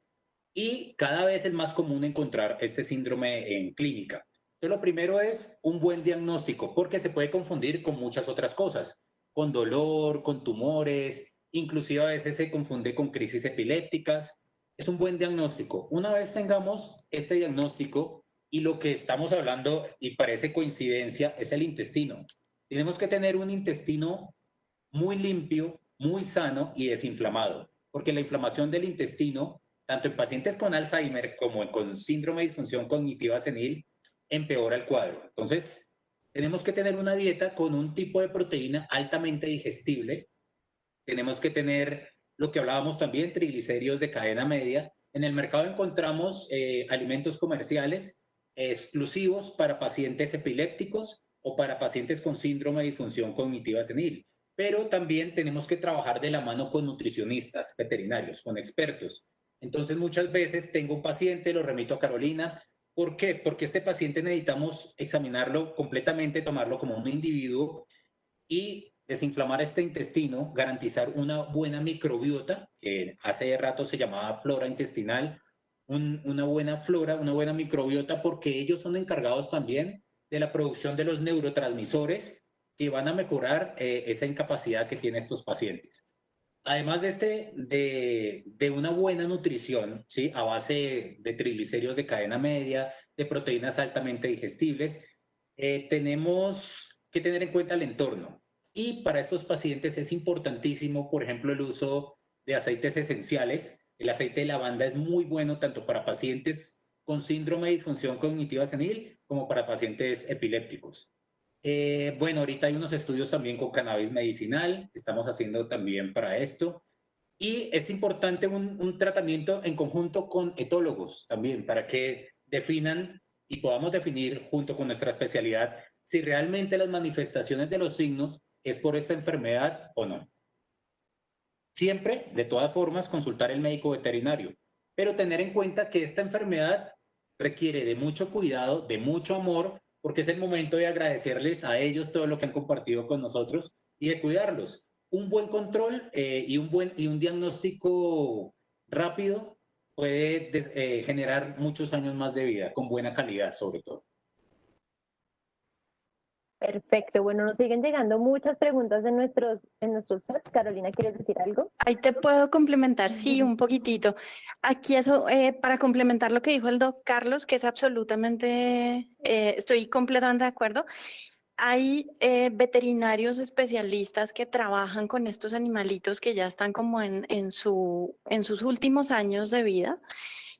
Y cada vez es más común encontrar este síndrome en clínica. Entonces, lo primero es un buen diagnóstico, porque se puede confundir con muchas otras cosas, con dolor, con tumores, inclusive a veces se confunde con crisis epilépticas. Es un buen diagnóstico. Una vez tengamos este diagnóstico y lo que estamos hablando, y parece coincidencia, es el intestino. Tenemos que tener un intestino muy limpio, muy sano y desinflamado, porque la inflamación del intestino, tanto en pacientes con Alzheimer como con síndrome de disfunción cognitiva senil, empeora el cuadro. Entonces, tenemos que tener una dieta con un tipo de proteína altamente digestible. Tenemos que tener lo que hablábamos también, triglicéridos de cadena media. En el mercado encontramos alimentos comerciales exclusivos para pacientes epilépticos o para pacientes con síndrome de disfunción cognitiva senil. Pero también tenemos que trabajar de la mano con nutricionistas veterinarios, con expertos. Entonces, muchas veces tengo un paciente, lo remito a Carolina. ¿Por qué? Porque este paciente necesitamos examinarlo completamente, tomarlo como un individuo y desinflamar este intestino, garantizar una buena microbiota, que hace rato se llamaba flora intestinal, una buena flora, una buena microbiota, porque ellos son encargados también de la producción de los neurotransmisores que van a mejorar esa incapacidad que tienen estos pacientes. Además de una buena nutrición, ¿sí? A base de triglicéridos de cadena media, de proteínas altamente digestibles, tenemos que tener en cuenta el entorno. Y para estos pacientes es importantísimo, por ejemplo, el uso de aceites esenciales. El aceite de lavanda es muy bueno tanto para pacientes con síndrome de disfunción cognitiva senil como para pacientes epilépticos. Bueno, ahorita hay unos estudios también con cannabis medicinal, estamos haciendo también para esto. Y es importante un tratamiento en conjunto con etólogos también, para que definan y podamos definir junto con nuestra especialidad si realmente las manifestaciones de los signos es por esta enfermedad o no. Siempre, de todas formas, consultar al médico veterinario, pero tener en cuenta que esta enfermedad requiere de mucho cuidado, de mucho amor, porque es el momento de agradecerles a ellos todo lo que han compartido con nosotros y de cuidarlos. Un buen control y un diagnóstico rápido puede generar muchos años más de vida, con buena calidad sobre todo. Perfecto, bueno, nos siguen llegando muchas preguntas en nuestros chats. Carolina, ¿quieres decir algo? Ahí te puedo complementar, sí, un poquitito. Aquí eso, para complementar lo que dijo el doc Carlos, que es absolutamente, estoy completamente de acuerdo. Hay veterinarios especialistas que trabajan con estos animalitos que ya están como en sus últimos años de vida.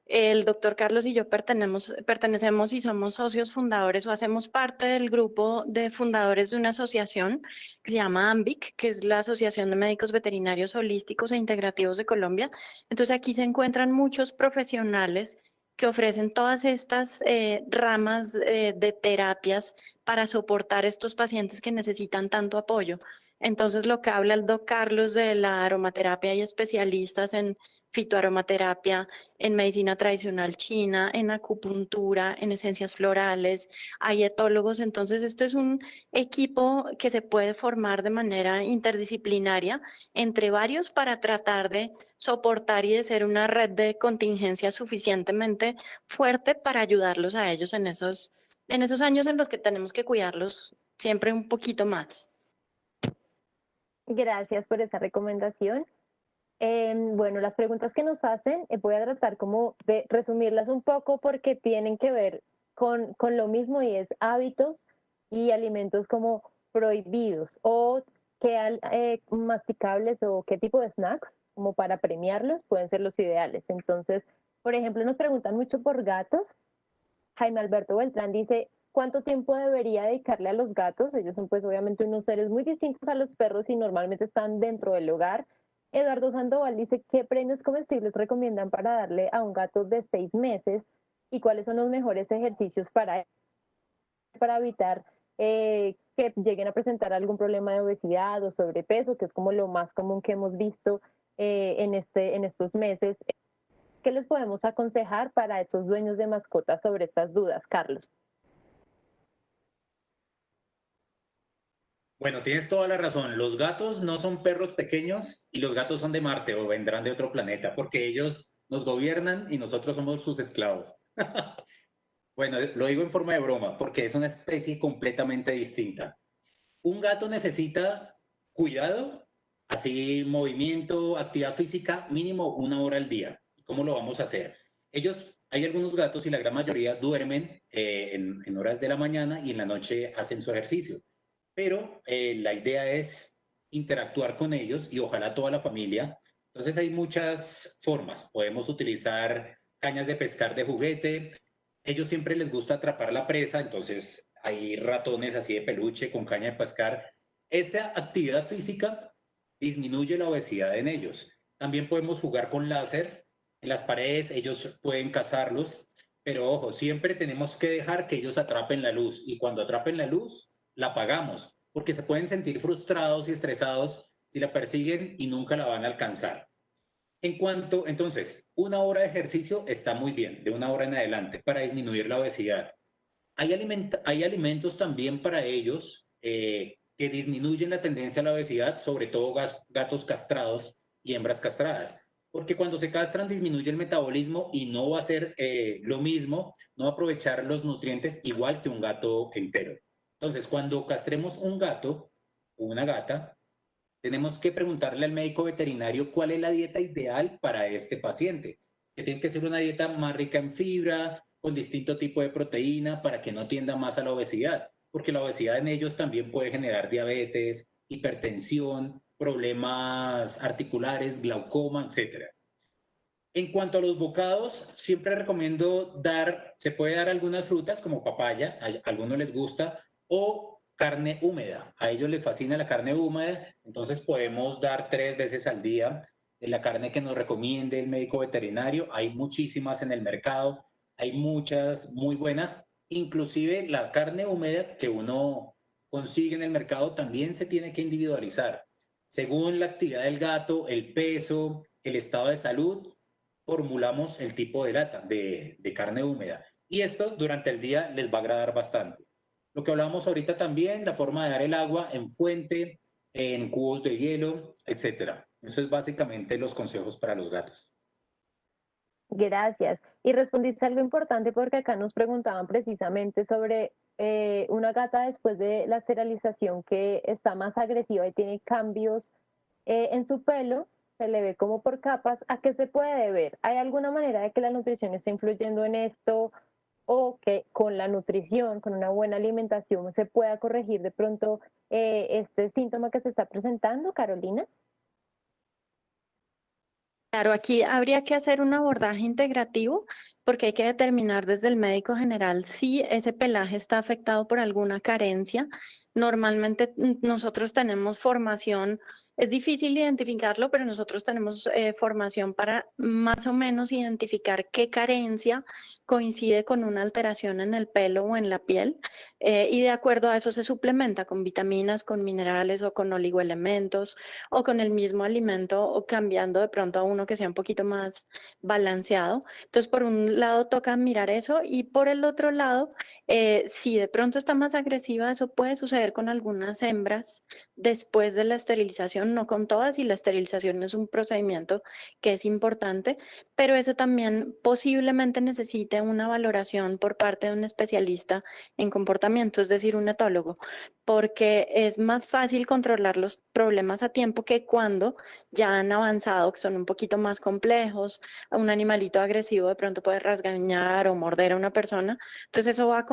El doctor Carlos y yo pertenecemos y somos socios fundadores o hacemos parte del grupo de fundadores de una asociación que se llama AMBIC, que es la Asociación de Médicos Veterinarios Holísticos e Integrativos de Colombia. Entonces aquí se encuentran muchos profesionales que ofrecen todas estas ramas de terapias para soportar estos pacientes que necesitan tanto apoyo. Entonces, lo que habla el doc Carlos de la aromaterapia, hay especialistas en fitoaromaterapia, en medicina tradicional china, en acupuntura, en esencias florales, hay etólogos. Entonces, esto es un equipo que se puede formar de manera interdisciplinaria entre varios para tratar de soportar y de ser una red de contingencia suficientemente fuerte para ayudarlos a ellos en esos en esos años en los que tenemos que cuidarlos siempre un poquito más. Gracias por esa recomendación. Bueno, las preguntas que nos hacen, voy a tratar como de resumirlas un poco porque tienen que ver con lo mismo y es hábitos y alimentos como prohibidos o masticables o qué tipo de snacks como para premiarlos pueden ser los ideales. Entonces, por ejemplo, nos preguntan mucho por gatos. Jaime Alberto Beltrán dice, ¿cuánto tiempo debería dedicarle a los gatos? Ellos son pues obviamente unos seres muy distintos a los perros y normalmente están dentro del hogar. Eduardo Sandoval dice, ¿qué premios comestibles recomiendan para darle a un gato de 6 meses? ¿Y cuáles son los mejores ejercicios para evitar que lleguen a presentar algún problema de obesidad o sobrepeso, que es como lo más común que hemos visto en estos meses? ¿Qué les podemos aconsejar para esos dueños de mascotas sobre estas dudas, Carlos? Bueno, tienes toda la razón. Los gatos no son perros pequeños y los gatos son de Marte o vendrán de otro planeta porque ellos nos gobiernan y nosotros somos sus esclavos. Bueno, lo digo en forma de broma porque es una especie completamente distinta. Un gato necesita cuidado, así movimiento, actividad física, mínimo 1 hora al día. ¿Cómo lo vamos a hacer? Hay algunos gatos y la gran mayoría duermen en horas de la mañana y en la noche hacen su ejercicio. Pero la idea es interactuar con ellos y ojalá toda la familia. Entonces hay muchas formas. Podemos utilizar cañas de pescar de juguete. Ellos siempre les gusta atrapar la presa, entonces hay ratones así de peluche con caña de pescar. Esa actividad física disminuye la obesidad en ellos. También podemos jugar con láser en las paredes, ellos pueden cazarlos, pero ojo, siempre tenemos que dejar que ellos atrapen la luz y cuando atrapen la luz, la apagamos, porque se pueden sentir frustrados y estresados si la persiguen y nunca la van a alcanzar. Entonces, 1 hora de ejercicio está muy bien, de 1 hora en adelante, para disminuir la obesidad. Hay alimentos también para ellos que disminuyen la tendencia a la obesidad, sobre todo gatos castrados y hembras castradas, porque cuando se castran disminuye el metabolismo y no va a ser lo mismo, no va a aprovechar los nutrientes igual que un gato entero. Entonces, cuando castremos un gato o una gata, tenemos que preguntarle al médico veterinario cuál es la dieta ideal para este paciente, que tiene que ser una dieta más rica en fibra, con distinto tipo de proteína, para que no tienda más a la obesidad, porque la obesidad en ellos también puede generar diabetes, hipertensión, problemas articulares, glaucoma, etc. En cuanto a los bocados, siempre recomiendo se puede dar algunas frutas como papaya, a algunos les gusta, o carne húmeda. A ellos les fascina la carne húmeda, entonces podemos dar 3 veces al día de la carne que nos recomiende el médico veterinario. Hay muchísimas en el mercado, hay muchas muy buenas, inclusive la carne húmeda que uno consigue en el mercado también se tiene que individualizar. Según la actividad del gato, el peso, el estado de salud, formulamos el tipo de lata de carne húmeda. Y esto durante el día les va a agradar bastante. Lo que hablábamos ahorita también, la forma de dar el agua en fuente, en cubos de hielo, etcétera. Eso es básicamente los consejos para los gatos. Gracias. Y respondiste algo importante porque acá nos preguntaban precisamente sobre una gata después de la esterilización que está más agresiva y tiene cambios en su pelo, se le ve como por capas. ¿A qué se puede deber? ¿Hay alguna manera de que la nutrición esté influyendo en esto o que con la nutrición, con una buena alimentación, se pueda corregir de pronto este síntoma que se está presentando, Carolina? Claro, aquí habría que hacer un abordaje integrativo porque hay que determinar desde el médico general si ese pelaje está afectado por alguna carencia. Normalmente nosotros tenemos formación, es difícil identificarlo, pero nosotros tenemos formación para más o menos identificar qué carencia coincide con una alteración en el pelo o en la piel y de acuerdo a eso se suplementa con vitaminas, con minerales o con oligoelementos o con el mismo alimento o cambiando de pronto a uno que sea un poquito más balanceado. Entonces, por un lado toca mirar eso y por el otro lado, si de pronto está más agresiva, eso puede suceder con algunas hembras después de la esterilización, no con todas, y la esterilización es un procedimiento que es importante, pero eso también posiblemente necesite una valoración por parte de un especialista en comportamiento, es decir, un etólogo, porque es más fácil controlar los problemas a tiempo que cuando ya han avanzado, que son un poquito más complejos. Un animalito agresivo de pronto puede rasgañar o morder a una persona, entonces eso va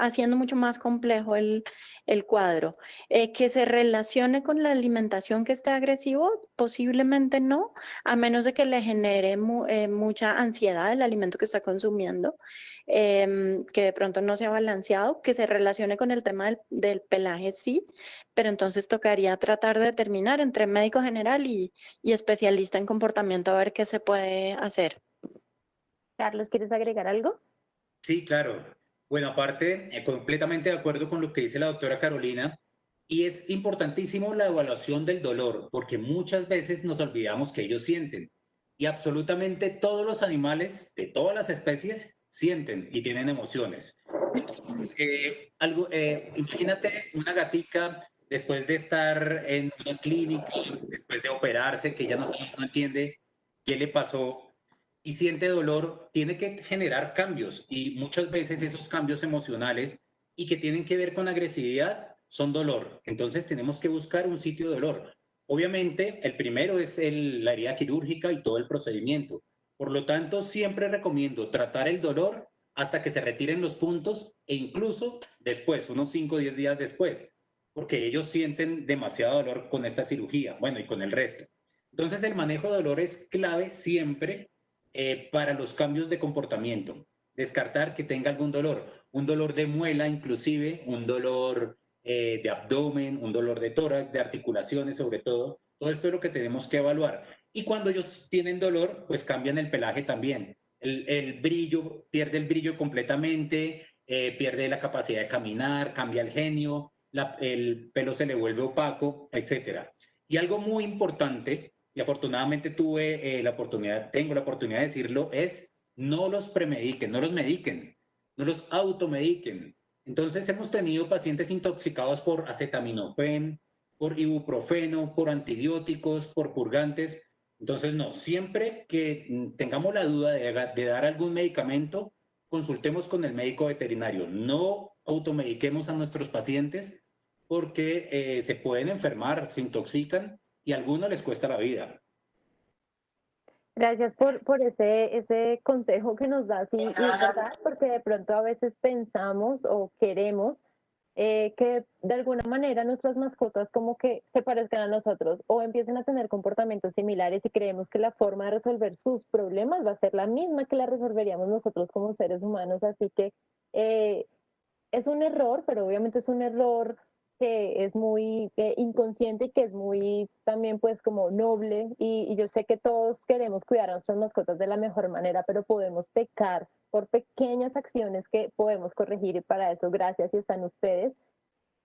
haciendo mucho más complejo el cuadro. Que se relacione con la alimentación que esté agresivo, posiblemente no, a menos de que le genere mucha ansiedad el alimento que está consumiendo, que de pronto no sea balanceado, que se relacione con el tema del pelaje, sí, pero entonces tocaría tratar de determinar entre médico general y especialista en comportamiento a ver qué se puede hacer. Carlos, ¿quieres agregar algo? Sí, claro. Bueno, aparte, completamente de acuerdo con lo que dice la doctora Carolina, y es importantísimo la evaluación del dolor, porque muchas veces nos olvidamos que ellos sienten, y absolutamente todos los animales de todas las especies sienten y tienen emociones. Entonces, imagínate una gatica después de estar en una clínica, después de operarse, que ya no entiende qué le pasó y siente dolor, tiene que generar cambios y muchas veces esos cambios emocionales y que tienen que ver con agresividad son dolor. Entonces tenemos que buscar un sitio de dolor. Obviamente, el primero es la herida quirúrgica y todo el procedimiento. Por lo tanto, siempre recomiendo tratar el dolor hasta que se retiren los puntos e incluso después, unos 5 o 10 días después, porque ellos sienten demasiado dolor con esta cirugía, bueno, y con el resto. Entonces, el manejo de dolor es clave siempre para los cambios de comportamiento. Descartar que tenga algún dolor, un dolor de muela inclusive, un dolor de abdomen, un dolor de tórax, de articulaciones sobre todo. Todo esto es lo que tenemos que evaluar. Y cuando ellos tienen dolor, pues cambian el pelaje también. El brillo, pierde el brillo completamente, pierde la capacidad de caminar, cambia el genio, el pelo se le vuelve opaco, etc. Y algo muy importante, y afortunadamente tengo la oportunidad de decirlo, es no los premediquen, no los mediquen, no los automediquen. Entonces hemos tenido pacientes intoxicados por acetaminofén, por ibuprofeno, por antibióticos, por purgantes. Entonces, no, siempre que tengamos la duda de dar algún medicamento, consultemos con el médico veterinario. No automediquemos a nuestros pacientes porque se pueden enfermar, se intoxican y a algunos les cuesta la vida. Gracias por ese consejo que nos das y es verdad, porque de pronto a veces pensamos o queremos que de alguna manera nuestras mascotas como que se parezcan a nosotros o empiecen a tener comportamientos similares y creemos que la forma de resolver sus problemas va a ser la misma que la resolveríamos nosotros como seres humanos, así que eh, es un error, pero obviamente es un error que es muy inconsciente y que es muy también pues como noble y yo sé que todos queremos cuidar a nuestras mascotas de la mejor manera, pero podemos pecar por pequeñas acciones que podemos corregir y para eso gracias y están ustedes.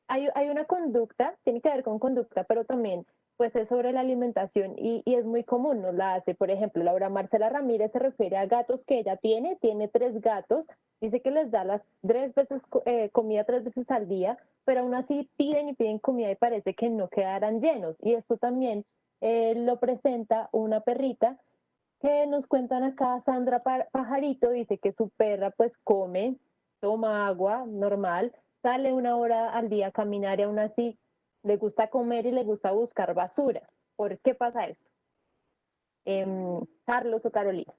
Hay una conducta, tiene que ver con conducta, pero también pues es sobre la alimentación y es muy común, nos la hace, por ejemplo, Laura Marcela Ramírez se refiere a gatos que ella tiene 3 gatos, dice que les da las 3 veces comida 3 veces al día, pero aún así piden y piden comida y parece que no quedarán llenos. Y esto también lo presenta una perrita que nos cuentan acá, Sandra Pajarito, dice que su perra pues come, toma agua normal, sale 1 hora al día a caminar y aún así le gusta comer y le gusta buscar basura. ¿Por qué pasa esto? Carlos o Carolina,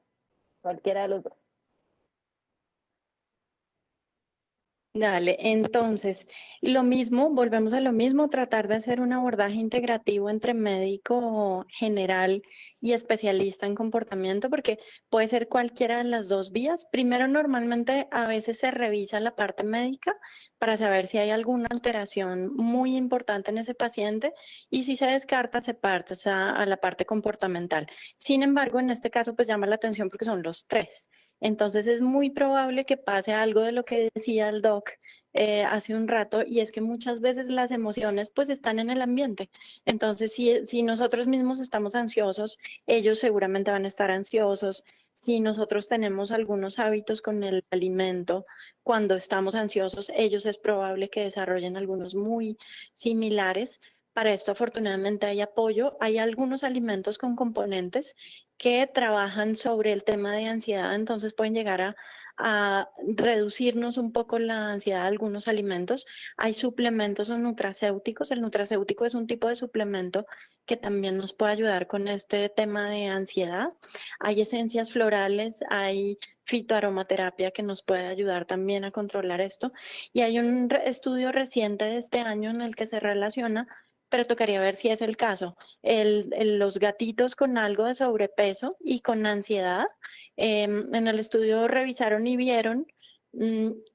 cualquiera de los dos. Dale, entonces, lo mismo, volvemos a lo mismo, tratar de hacer un abordaje integrativo entre médico general y especialista en comportamiento, porque puede ser cualquiera de las dos vías. Primero, normalmente a veces se revisa la parte médica para saber si hay alguna alteración muy importante en ese paciente y si se descarta, se parte a la parte comportamental. Sin embargo, en este caso, pues llama la atención porque son los tres. Entonces es muy probable que pase algo de lo que decía el doc hace un rato, y es que muchas veces las emociones pues están en el ambiente. Entonces si nosotros mismos estamos ansiosos, ellos seguramente van a estar ansiosos. Si nosotros tenemos algunos hábitos con el alimento, cuando estamos ansiosos, ellos es probable que desarrollen algunos muy similares. Para esto afortunadamente hay apoyo. Hay algunos alimentos con componentes que trabajan sobre el tema de ansiedad, entonces pueden llegar a reducirnos un poco la ansiedad de algunos alimentos. Hay suplementos o nutracéuticos. El nutracéutico es un tipo de suplemento que también nos puede ayudar con este tema de ansiedad. Hay esencias florales, hay fitoaromaterapia que nos puede ayudar también a controlar esto. Y hay un estudio reciente de este año en el que se relaciona, pero tocaría ver si es el caso, los gatitos con algo de sobrepeso y con ansiedad. En el estudio revisaron y vieron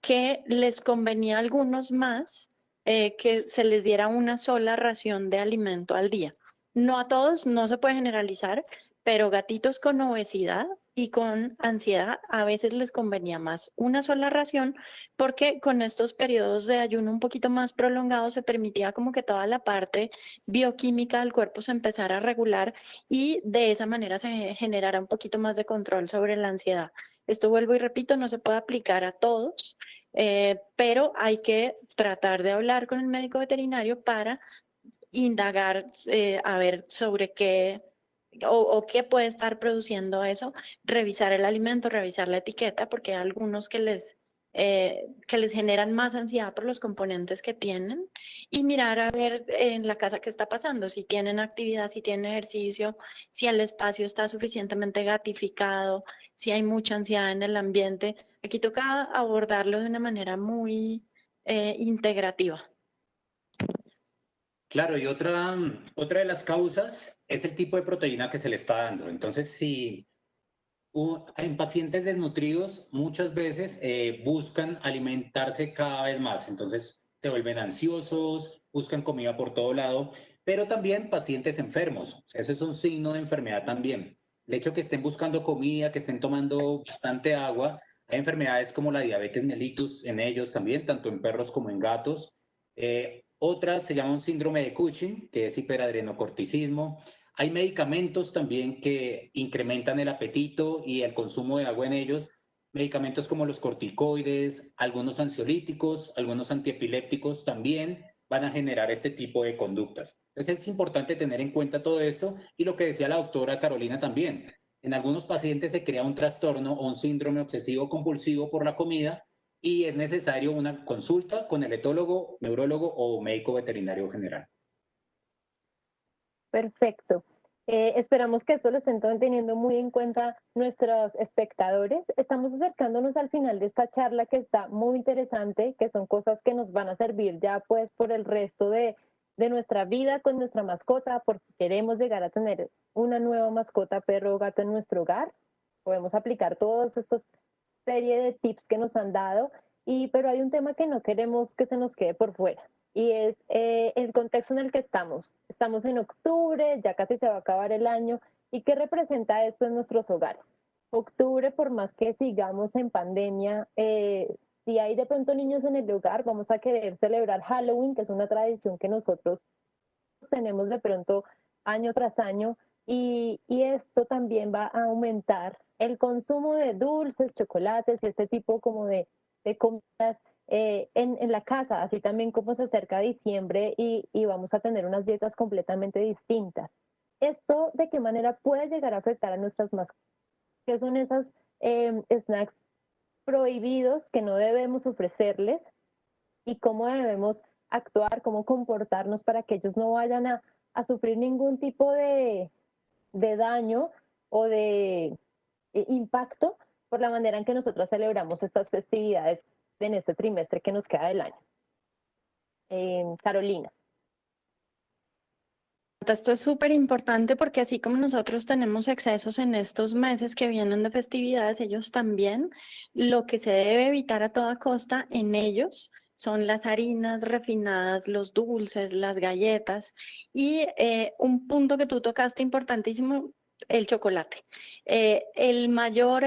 que les convenía a algunos más que se les diera una sola ración de alimento al día. No a todos, no se puede generalizar, pero gatitos con obesidad y con ansiedad a veces les convenía más una sola ración, porque con estos periodos de ayuno un poquito más prolongados se permitía como que toda la parte bioquímica del cuerpo se empezara a regular y de esa manera se generara un poquito más de control sobre la ansiedad. Esto, vuelvo y repito, no se puede aplicar a todos, pero hay que tratar de hablar con el médico veterinario para indagar, a ver sobre qué o qué puede estar produciendo eso, revisar el alimento, revisar la etiqueta, porque hay algunos que les generan más ansiedad por los componentes que tienen, y mirar a ver en la casa qué está pasando, si tienen actividad, si tienen ejercicio, si el espacio está suficientemente gatificado, si hay mucha ansiedad en el ambiente. Aquí toca abordarlo de una manera muy integrativa. Claro, y otra de las causas es el tipo de proteína que se le está dando. Entonces, si en pacientes desnutridos muchas veces buscan alimentarse cada vez más, entonces se vuelven ansiosos, buscan comida por todo lado, pero también pacientes enfermos. Eso es un signo de enfermedad también. El hecho que estén buscando comida, que estén tomando bastante agua, hay enfermedades como la diabetes mellitus en ellos también, tanto en perros como en gatos. Otra se llama un síndrome de Cushing, que es hiperadrenocorticismo. Hay medicamentos también que incrementan el apetito y el consumo de agua en ellos. Medicamentos como los corticoides, algunos ansiolíticos, algunos antiepilépticos también van a generar este tipo de conductas. Entonces es importante tener en cuenta todo esto y lo que decía la doctora Carolina también. En algunos pacientes se crea un trastorno o un síndrome obsesivo compulsivo por la comida y es necesario una consulta con el etólogo, neurólogo o médico veterinario general. Perfecto. Esperamos que esto lo estén teniendo muy en cuenta nuestros espectadores. Estamos acercándonos al final de esta charla que está muy interesante, que son cosas que nos van a servir ya pues por el resto de nuestra vida con nuestra mascota, por si queremos llegar a tener una nueva mascota, perro o gato en nuestro hogar. Podemos aplicar todos esos serie de tips que nos han dado, pero hay un tema que no queremos que se nos quede por fuera. Y es el contexto en el que estamos. Estamos en octubre, ya casi se va a acabar el año. ¿Y qué representa esto en nuestros hogares? Octubre, por más que sigamos en pandemia, si hay de pronto niños en el hogar, vamos a querer celebrar Halloween, que es una tradición que nosotros tenemos de pronto año tras año. Y esto también va a aumentar el consumo de dulces, chocolates y este tipo como de comidas en la casa, así también como se acerca diciembre y vamos a tener unas dietas completamente distintas. ¿Esto de qué manera puede llegar a afectar a nuestras mascotas? ¿Qué son esas snacks prohibidos que no debemos ofrecerles? ¿Y cómo debemos actuar, cómo comportarnos para que ellos no vayan a sufrir ningún tipo de daño o de impacto por la manera en que nosotros celebramos estas festividades en este trimestre que nos queda del año? Carolina. Esto es súper importante porque así como nosotros tenemos excesos en estos meses que vienen de festividades, ellos también. Lo que se debe evitar a toda costa en ellos son las harinas refinadas, los dulces, las galletas y un punto que tú tocaste importantísimo, el chocolate. El mayor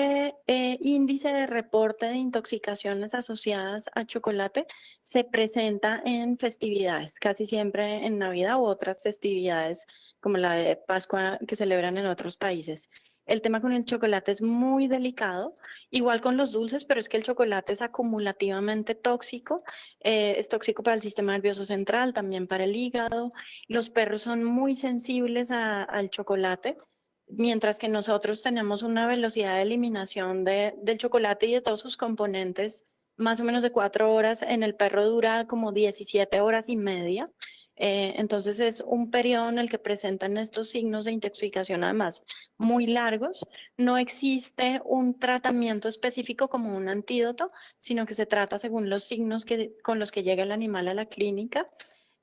índice de reporte de intoxicaciones asociadas a chocolate se presenta en festividades, casi siempre en Navidad u otras festividades como la de Pascua que celebran en otros países. El tema con el chocolate es muy delicado, igual con los dulces, pero es que el chocolate es acumulativamente tóxico, es tóxico para el sistema nervioso central, también para el hígado. Los perros son muy sensibles al chocolate, mientras que nosotros tenemos una velocidad de eliminación del chocolate y de todos sus componentes más o menos de 4 horas. En el perro dura como 17 horas y media. Entonces es un periodo en el que presentan estos signos de intoxicación además muy largos. No existe un tratamiento específico como un antídoto, sino que se trata según los signos con los que llega el animal a la clínica.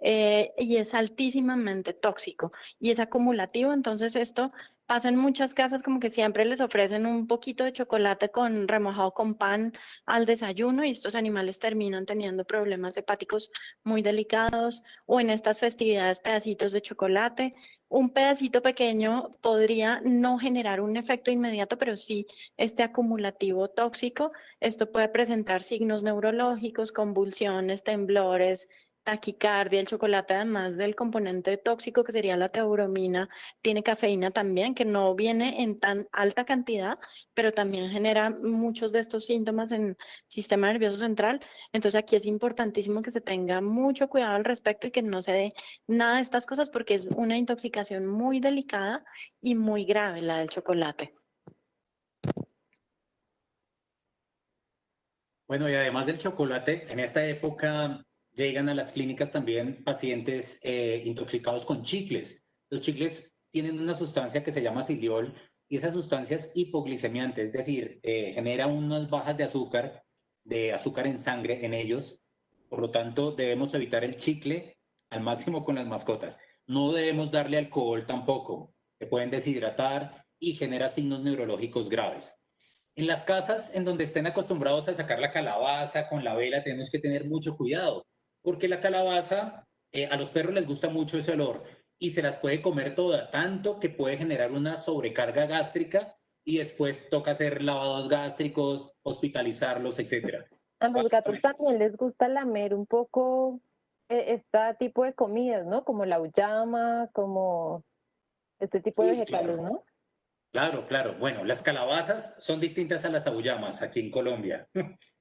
Y es altísimamente tóxico y es acumulativo. Entonces esto pasa en muchas casas, como que siempre les ofrecen un poquito de chocolate remojado con pan al desayuno, y estos animales terminan teniendo problemas hepáticos muy delicados. O en estas festividades, pedacitos de chocolate. Un pedacito pequeño podría no generar un efecto inmediato, pero sí este acumulativo tóxico. Esto puede presentar signos neurológicos, convulsiones, temblores, taquicardia. El chocolate, además del componente tóxico que sería la teobromina, tiene cafeína también, que no viene en tan alta cantidad, pero también genera muchos de estos síntomas en el sistema nervioso central. Entonces aquí es importantísimo que se tenga mucho cuidado al respecto y que no se dé nada de estas cosas, porque es una intoxicación muy delicada y muy grave la del chocolate. Bueno, y además del chocolate, en esta época llegan a las clínicas también pacientes intoxicados con chicles. Los chicles tienen una sustancia que se llama xiliol y esa sustancia es hipoglicemiante, es decir, genera unas bajas de azúcar en sangre en ellos. Por lo tanto, debemos evitar el chicle al máximo con las mascotas. No debemos darle alcohol tampoco, que pueden deshidratar y genera signos neurológicos graves. En las casas en donde estén acostumbrados a sacar la calabaza con la vela, tenemos que tener mucho cuidado, porque la calabaza, a los perros les gusta mucho ese olor y se las puede comer toda, tanto que puede generar una sobrecarga gástrica y después toca hacer lavados gástricos, hospitalizarlos, etc. A los gatos también les gusta lamer un poco este tipo de comidas, ¿no? Como la uyama, como este tipo de Sí, vegetales, claro. ¿no? Claro, claro. Bueno, las calabazas son distintas a las auyamas aquí en Colombia.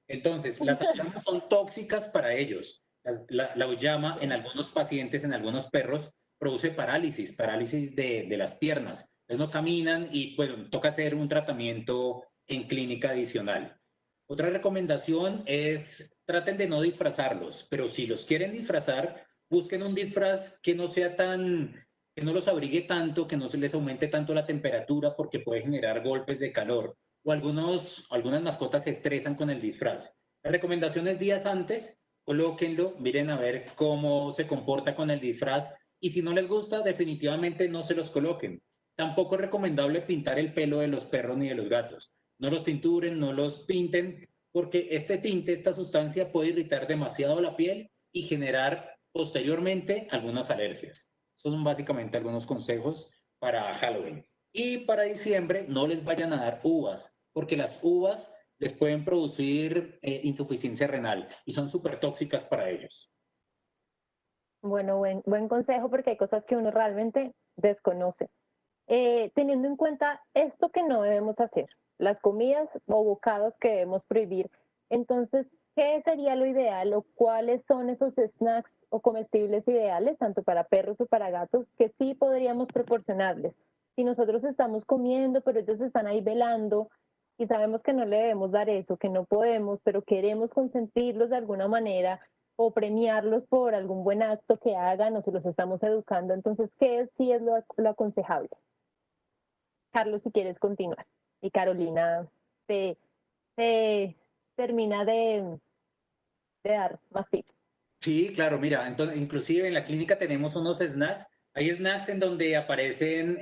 Entonces, las auyamas son tóxicas para ellos. La auyama en algunos pacientes, en algunos perros, produce parálisis de las piernas. Entonces no caminan y pues toca hacer un tratamiento en clínica adicional. Otra recomendación es traten de no disfrazarlos, pero si los quieren disfrazar, busquen un disfraz que no sea que no los abrigue tanto, que no se les aumente tanto la temperatura porque puede generar golpes de calor. O algunas mascotas se estresan con el disfraz. La recomendación es días antes, colóquenlo, miren a ver cómo se comporta con el disfraz y si no les gusta, definitivamente no se los coloquen. Tampoco es recomendable pintar el pelo de los perros ni de los gatos. No los tinturen, no los pinten, porque este tinte, esta sustancia puede irritar demasiado la piel y generar posteriormente algunas alergias. Esos son básicamente algunos consejos para Halloween. Y para diciembre no les vayan a dar uvas, porque las uvas les pueden producir insuficiencia renal y son súper tóxicas para ellos. Bueno, buen consejo porque hay cosas que uno realmente desconoce. Teniendo en cuenta esto que no debemos hacer, las comidas o bocados que debemos prohibir, entonces, ¿qué sería lo ideal o cuáles son esos snacks o comestibles ideales, tanto para perros o para gatos, que sí podríamos proporcionarles? Si nosotros estamos comiendo, pero ellos están ahí velando y sabemos que no le debemos dar eso, que no podemos, pero queremos consentirlos de alguna manera o premiarlos por algún buen acto que hagan o si los estamos educando, entonces, ¿qué sí es lo aconsejable? Carlos, si quieres continuar. Y Carolina te termina de dar más tips. Sí, claro, mira, entonces, inclusive en la clínica tenemos unos snacks. Hay snacks en donde aparecen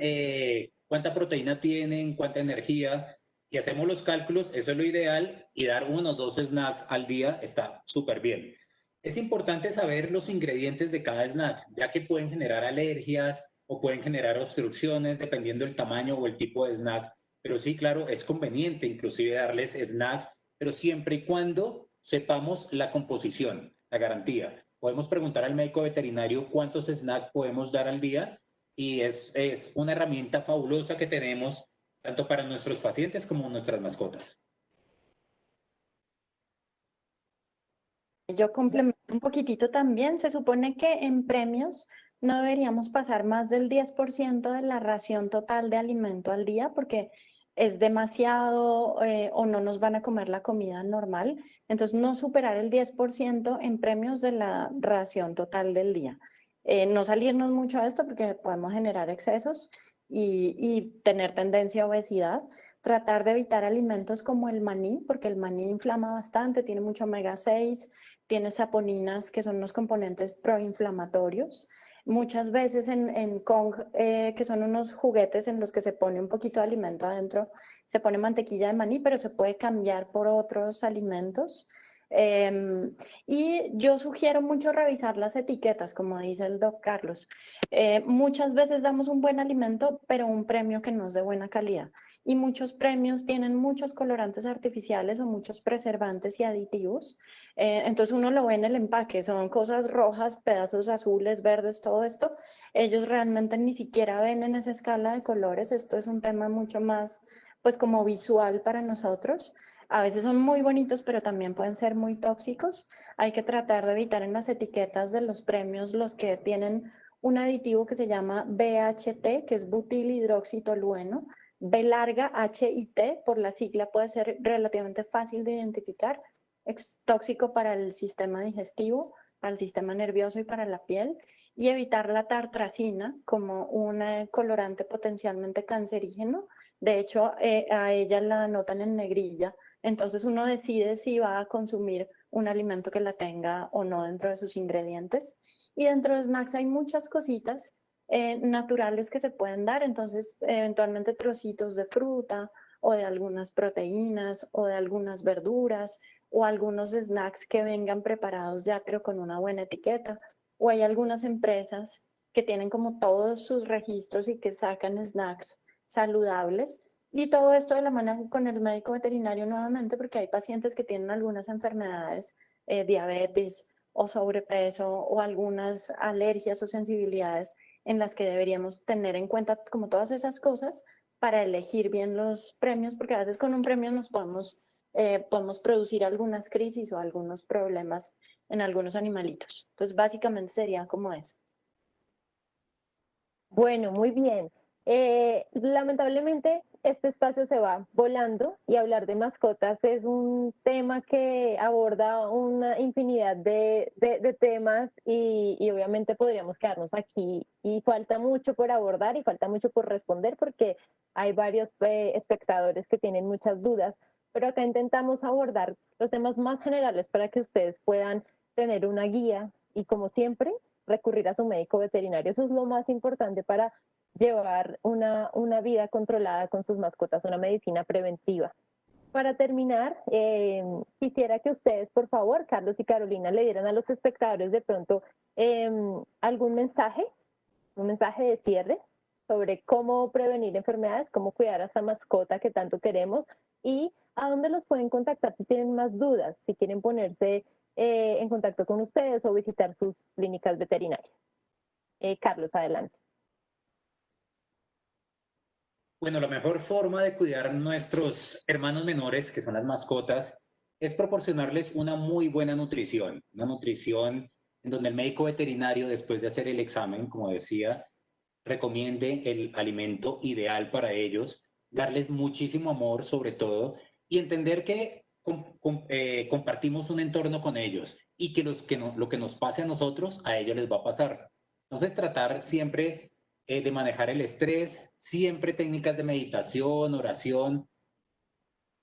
cuánta proteína tienen, cuánta energía, y hacemos los cálculos, eso es lo ideal, y dar 1 o 2 snacks al día está súper bien. Es importante saber los ingredientes de cada snack, ya que pueden generar alergias o pueden generar obstrucciones dependiendo del tamaño o el tipo de snack. Pero sí, claro, es conveniente inclusive darles snack, pero siempre y cuando sepamos la composición, la garantía. Podemos preguntar al médico veterinario cuántos snacks podemos dar al día y es una herramienta fabulosa que tenemos tanto para nuestros pacientes como nuestras mascotas. Yo complemento un poquitito también. Se supone que en premios no deberíamos pasar más del 10% de la ración total de alimento al día porque es demasiado o no nos van a comer la comida normal. Entonces, no superar el 10% en premios de la ración total del día. No salirnos mucho a esto porque podemos generar excesos y tener tendencia a obesidad. Tratar de evitar alimentos como el maní, porque el maní inflama bastante, tiene mucho omega 6, tiene saponinas, que son los componentes proinflamatorios. Muchas veces en Kong, que son unos juguetes en los que se pone un poquito de alimento adentro, se pone mantequilla de maní, pero se puede cambiar por otros alimentos. Y yo sugiero mucho revisar las etiquetas, como dice el doc Carlos. Muchas veces damos un buen alimento, pero un premio que no es de buena calidad. Y muchos premios tienen muchos colorantes artificiales o muchos preservantes y aditivos. Entonces uno lo ve en el empaque, son cosas rojas, pedazos azules, verdes, todo esto. Ellos realmente ni siquiera ven en esa escala de colores. Esto es un tema mucho más, pues como visual para nosotros. A veces son muy bonitos, pero también pueden ser muy tóxicos. Hay que tratar de evitar en las etiquetas de los premios los que tienen un aditivo que se llama BHT, que es butilhidroxitolueno. B larga, H y T, por la sigla puede ser relativamente fácil de identificar. Es tóxico para el sistema digestivo, para el sistema nervioso y para la piel. Y evitar la tartrazina como un colorante potencialmente cancerígeno. De hecho, a ella la anotan en negrilla. Entonces uno decide si va a consumir un alimento que la tenga o no dentro de sus ingredientes. Y dentro de snacks hay muchas cositas naturales que se pueden dar, entonces eventualmente trocitos de fruta o de algunas proteínas o de algunas verduras o algunos snacks que vengan preparados ya pero con una buena etiqueta, o hay algunas empresas que tienen como todos sus registros y que sacan snacks saludables. Y todo esto de la mano con el médico veterinario nuevamente, porque hay pacientes que tienen algunas enfermedades, diabetes o sobrepeso o algunas alergias o sensibilidades en las que deberíamos tener en cuenta como todas esas cosas para elegir bien los premios, porque a veces con un premio nos podemos producir algunas crisis o algunos problemas en algunos animalitos. Entonces, básicamente sería como eso. Bueno, muy bien. Lamentablemente, este espacio se va volando y hablar de mascotas es un tema que aborda una infinidad de temas y obviamente podríamos quedarnos aquí y falta mucho por abordar y falta mucho por responder porque hay varios espectadores que tienen muchas dudas, pero acá intentamos abordar los temas más generales para que ustedes puedan tener una guía y como siempre recurrir a su médico veterinario. Eso es lo más importante para llevar una vida controlada con sus mascotas, una medicina preventiva. Para terminar, quisiera que ustedes, por favor, Carlos y Carolina, le dieran a los espectadores de pronto algún mensaje, un mensaje de cierre sobre cómo prevenir enfermedades, cómo cuidar a esa mascota que tanto queremos y a dónde los pueden contactar si tienen más dudas, si quieren ponerse en contacto con ustedes o visitar sus clínicas veterinarias. Carlos, adelante. Bueno, la mejor forma de cuidar a nuestros hermanos menores, que son las mascotas, es proporcionarles una muy buena nutrición. Una nutrición en donde el médico veterinario, después de hacer el examen, como decía, recomiende el alimento ideal para ellos, darles muchísimo amor sobre todo y entender que compartimos un entorno con ellos y que, lo que nos pase a nosotros, a ellos les va a pasar. Entonces tratar siempre de manejar el estrés, siempre técnicas de meditación, oración,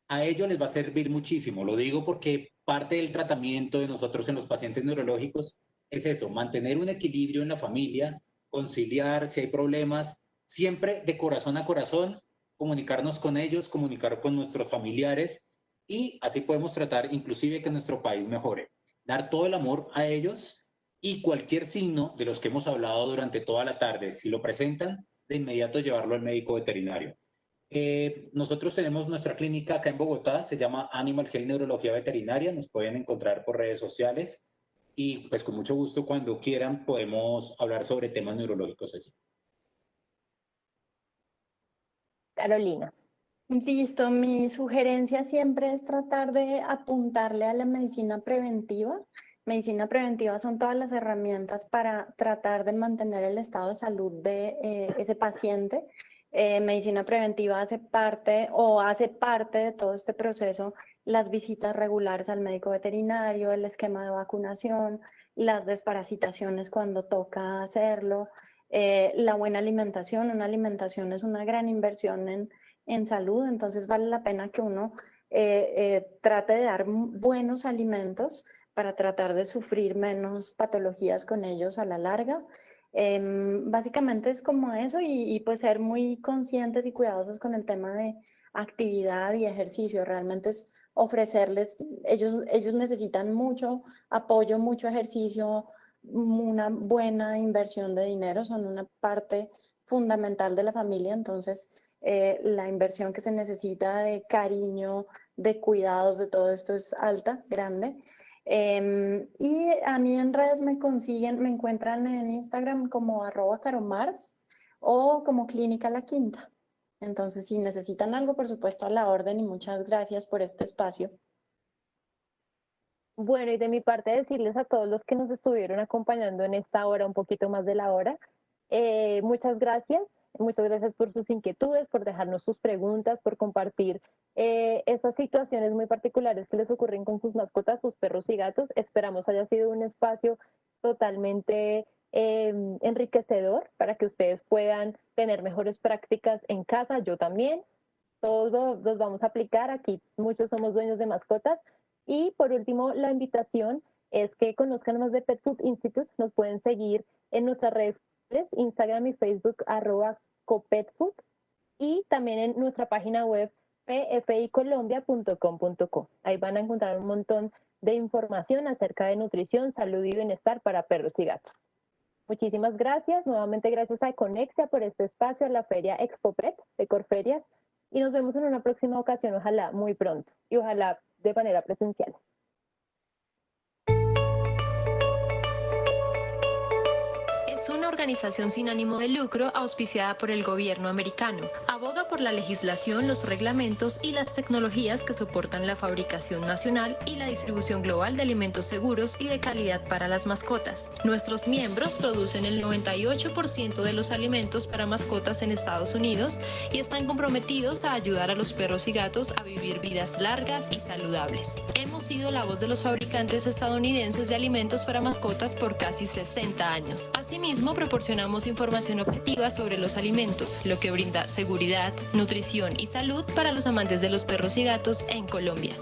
a ellos les va a servir muchísimo. Lo digo porque parte del tratamiento de nosotros en los pacientes neurológicos es eso, mantener un equilibrio en la familia, conciliar si hay problemas, siempre de corazón a corazón, comunicarnos con ellos, comunicar con nuestros familiares y así podemos tratar inclusive que nuestro país mejore. Dar todo el amor a ellos y cualquier signo de los que hemos hablado durante toda la tarde, si lo presentan, de inmediato llevarlo al médico veterinario. Nosotros tenemos nuestra clínica acá en Bogotá, se llama Animal Health Neurología Veterinaria, nos pueden encontrar por redes sociales y pues con mucho gusto cuando quieran podemos hablar sobre temas neurológicos allí. Carolina. Listo, mi sugerencia siempre es tratar de apuntarle a la medicina preventiva. Medicina preventiva son todas las herramientas para tratar de mantener el estado de salud de ese paciente. Medicina preventiva hace parte de todo este proceso las visitas regulares al médico veterinario, el esquema de vacunación, las desparasitaciones cuando toca hacerlo, la buena alimentación. Una alimentación es una gran inversión en salud, entonces vale la pena que uno trate de dar buenos alimentos para tratar de sufrir menos patologías con ellos a la larga. Básicamente es como eso y pues ser muy conscientes y cuidadosos con el tema de actividad y ejercicio. Realmente es ofrecerles, ellos necesitan mucho apoyo, mucho ejercicio, una buena inversión de dinero, son una parte fundamental de la familia, entonces la inversión que se necesita de cariño, de cuidados, de todo esto es alta, grande. Y a mí en redes me encuentran en Instagram como @caromars o como Clínica La Quinta. Entonces, si necesitan algo, por supuesto, a la orden, y muchas gracias por este espacio. Bueno, y de mi parte decirles a todos los que nos estuvieron acompañando en esta hora, un poquito más de la hora, muchas gracias por sus inquietudes, por dejarnos sus preguntas, por compartir esas situaciones muy particulares que les ocurren con sus mascotas, sus perros y gatos. Esperamos haya sido un espacio totalmente enriquecedor para que ustedes puedan tener mejores prácticas en casa, yo también. Todos los vamos a aplicar, aquí muchos somos dueños de mascotas. Y por último, la invitación es que conozcan más de Pet Food Institute. Nos pueden seguir en nuestras redes sociales, Instagram y Facebook, @copetfood, y también en nuestra página web pficolombia.com.co. Ahí van a encontrar un montón de información acerca de nutrición, salud y bienestar para perros y gatos. Muchísimas gracias. Nuevamente gracias a Econexia por este espacio, a la Feria ExpoPet de Corferias, y nos vemos en una próxima ocasión, ojalá muy pronto, y ojalá de manera presencial. Es una organización sin ánimo de lucro auspiciada por el gobierno americano. Aboga por la legislación, los reglamentos y las tecnologías que soportan la fabricación nacional y la distribución global de alimentos seguros y de calidad para las mascotas. Nuestros miembros producen el 98% de los alimentos para mascotas en Estados Unidos y están comprometidos a ayudar a los perros y gatos a vivir vidas largas y saludables. Hemos sido la voz de los fabricantes estadounidenses de alimentos para mascotas por casi 60 años. Asimismo, proporcionamos información objetiva sobre los alimentos, lo que brinda seguridad, nutrición y salud para los amantes de los perros y gatos en Colombia.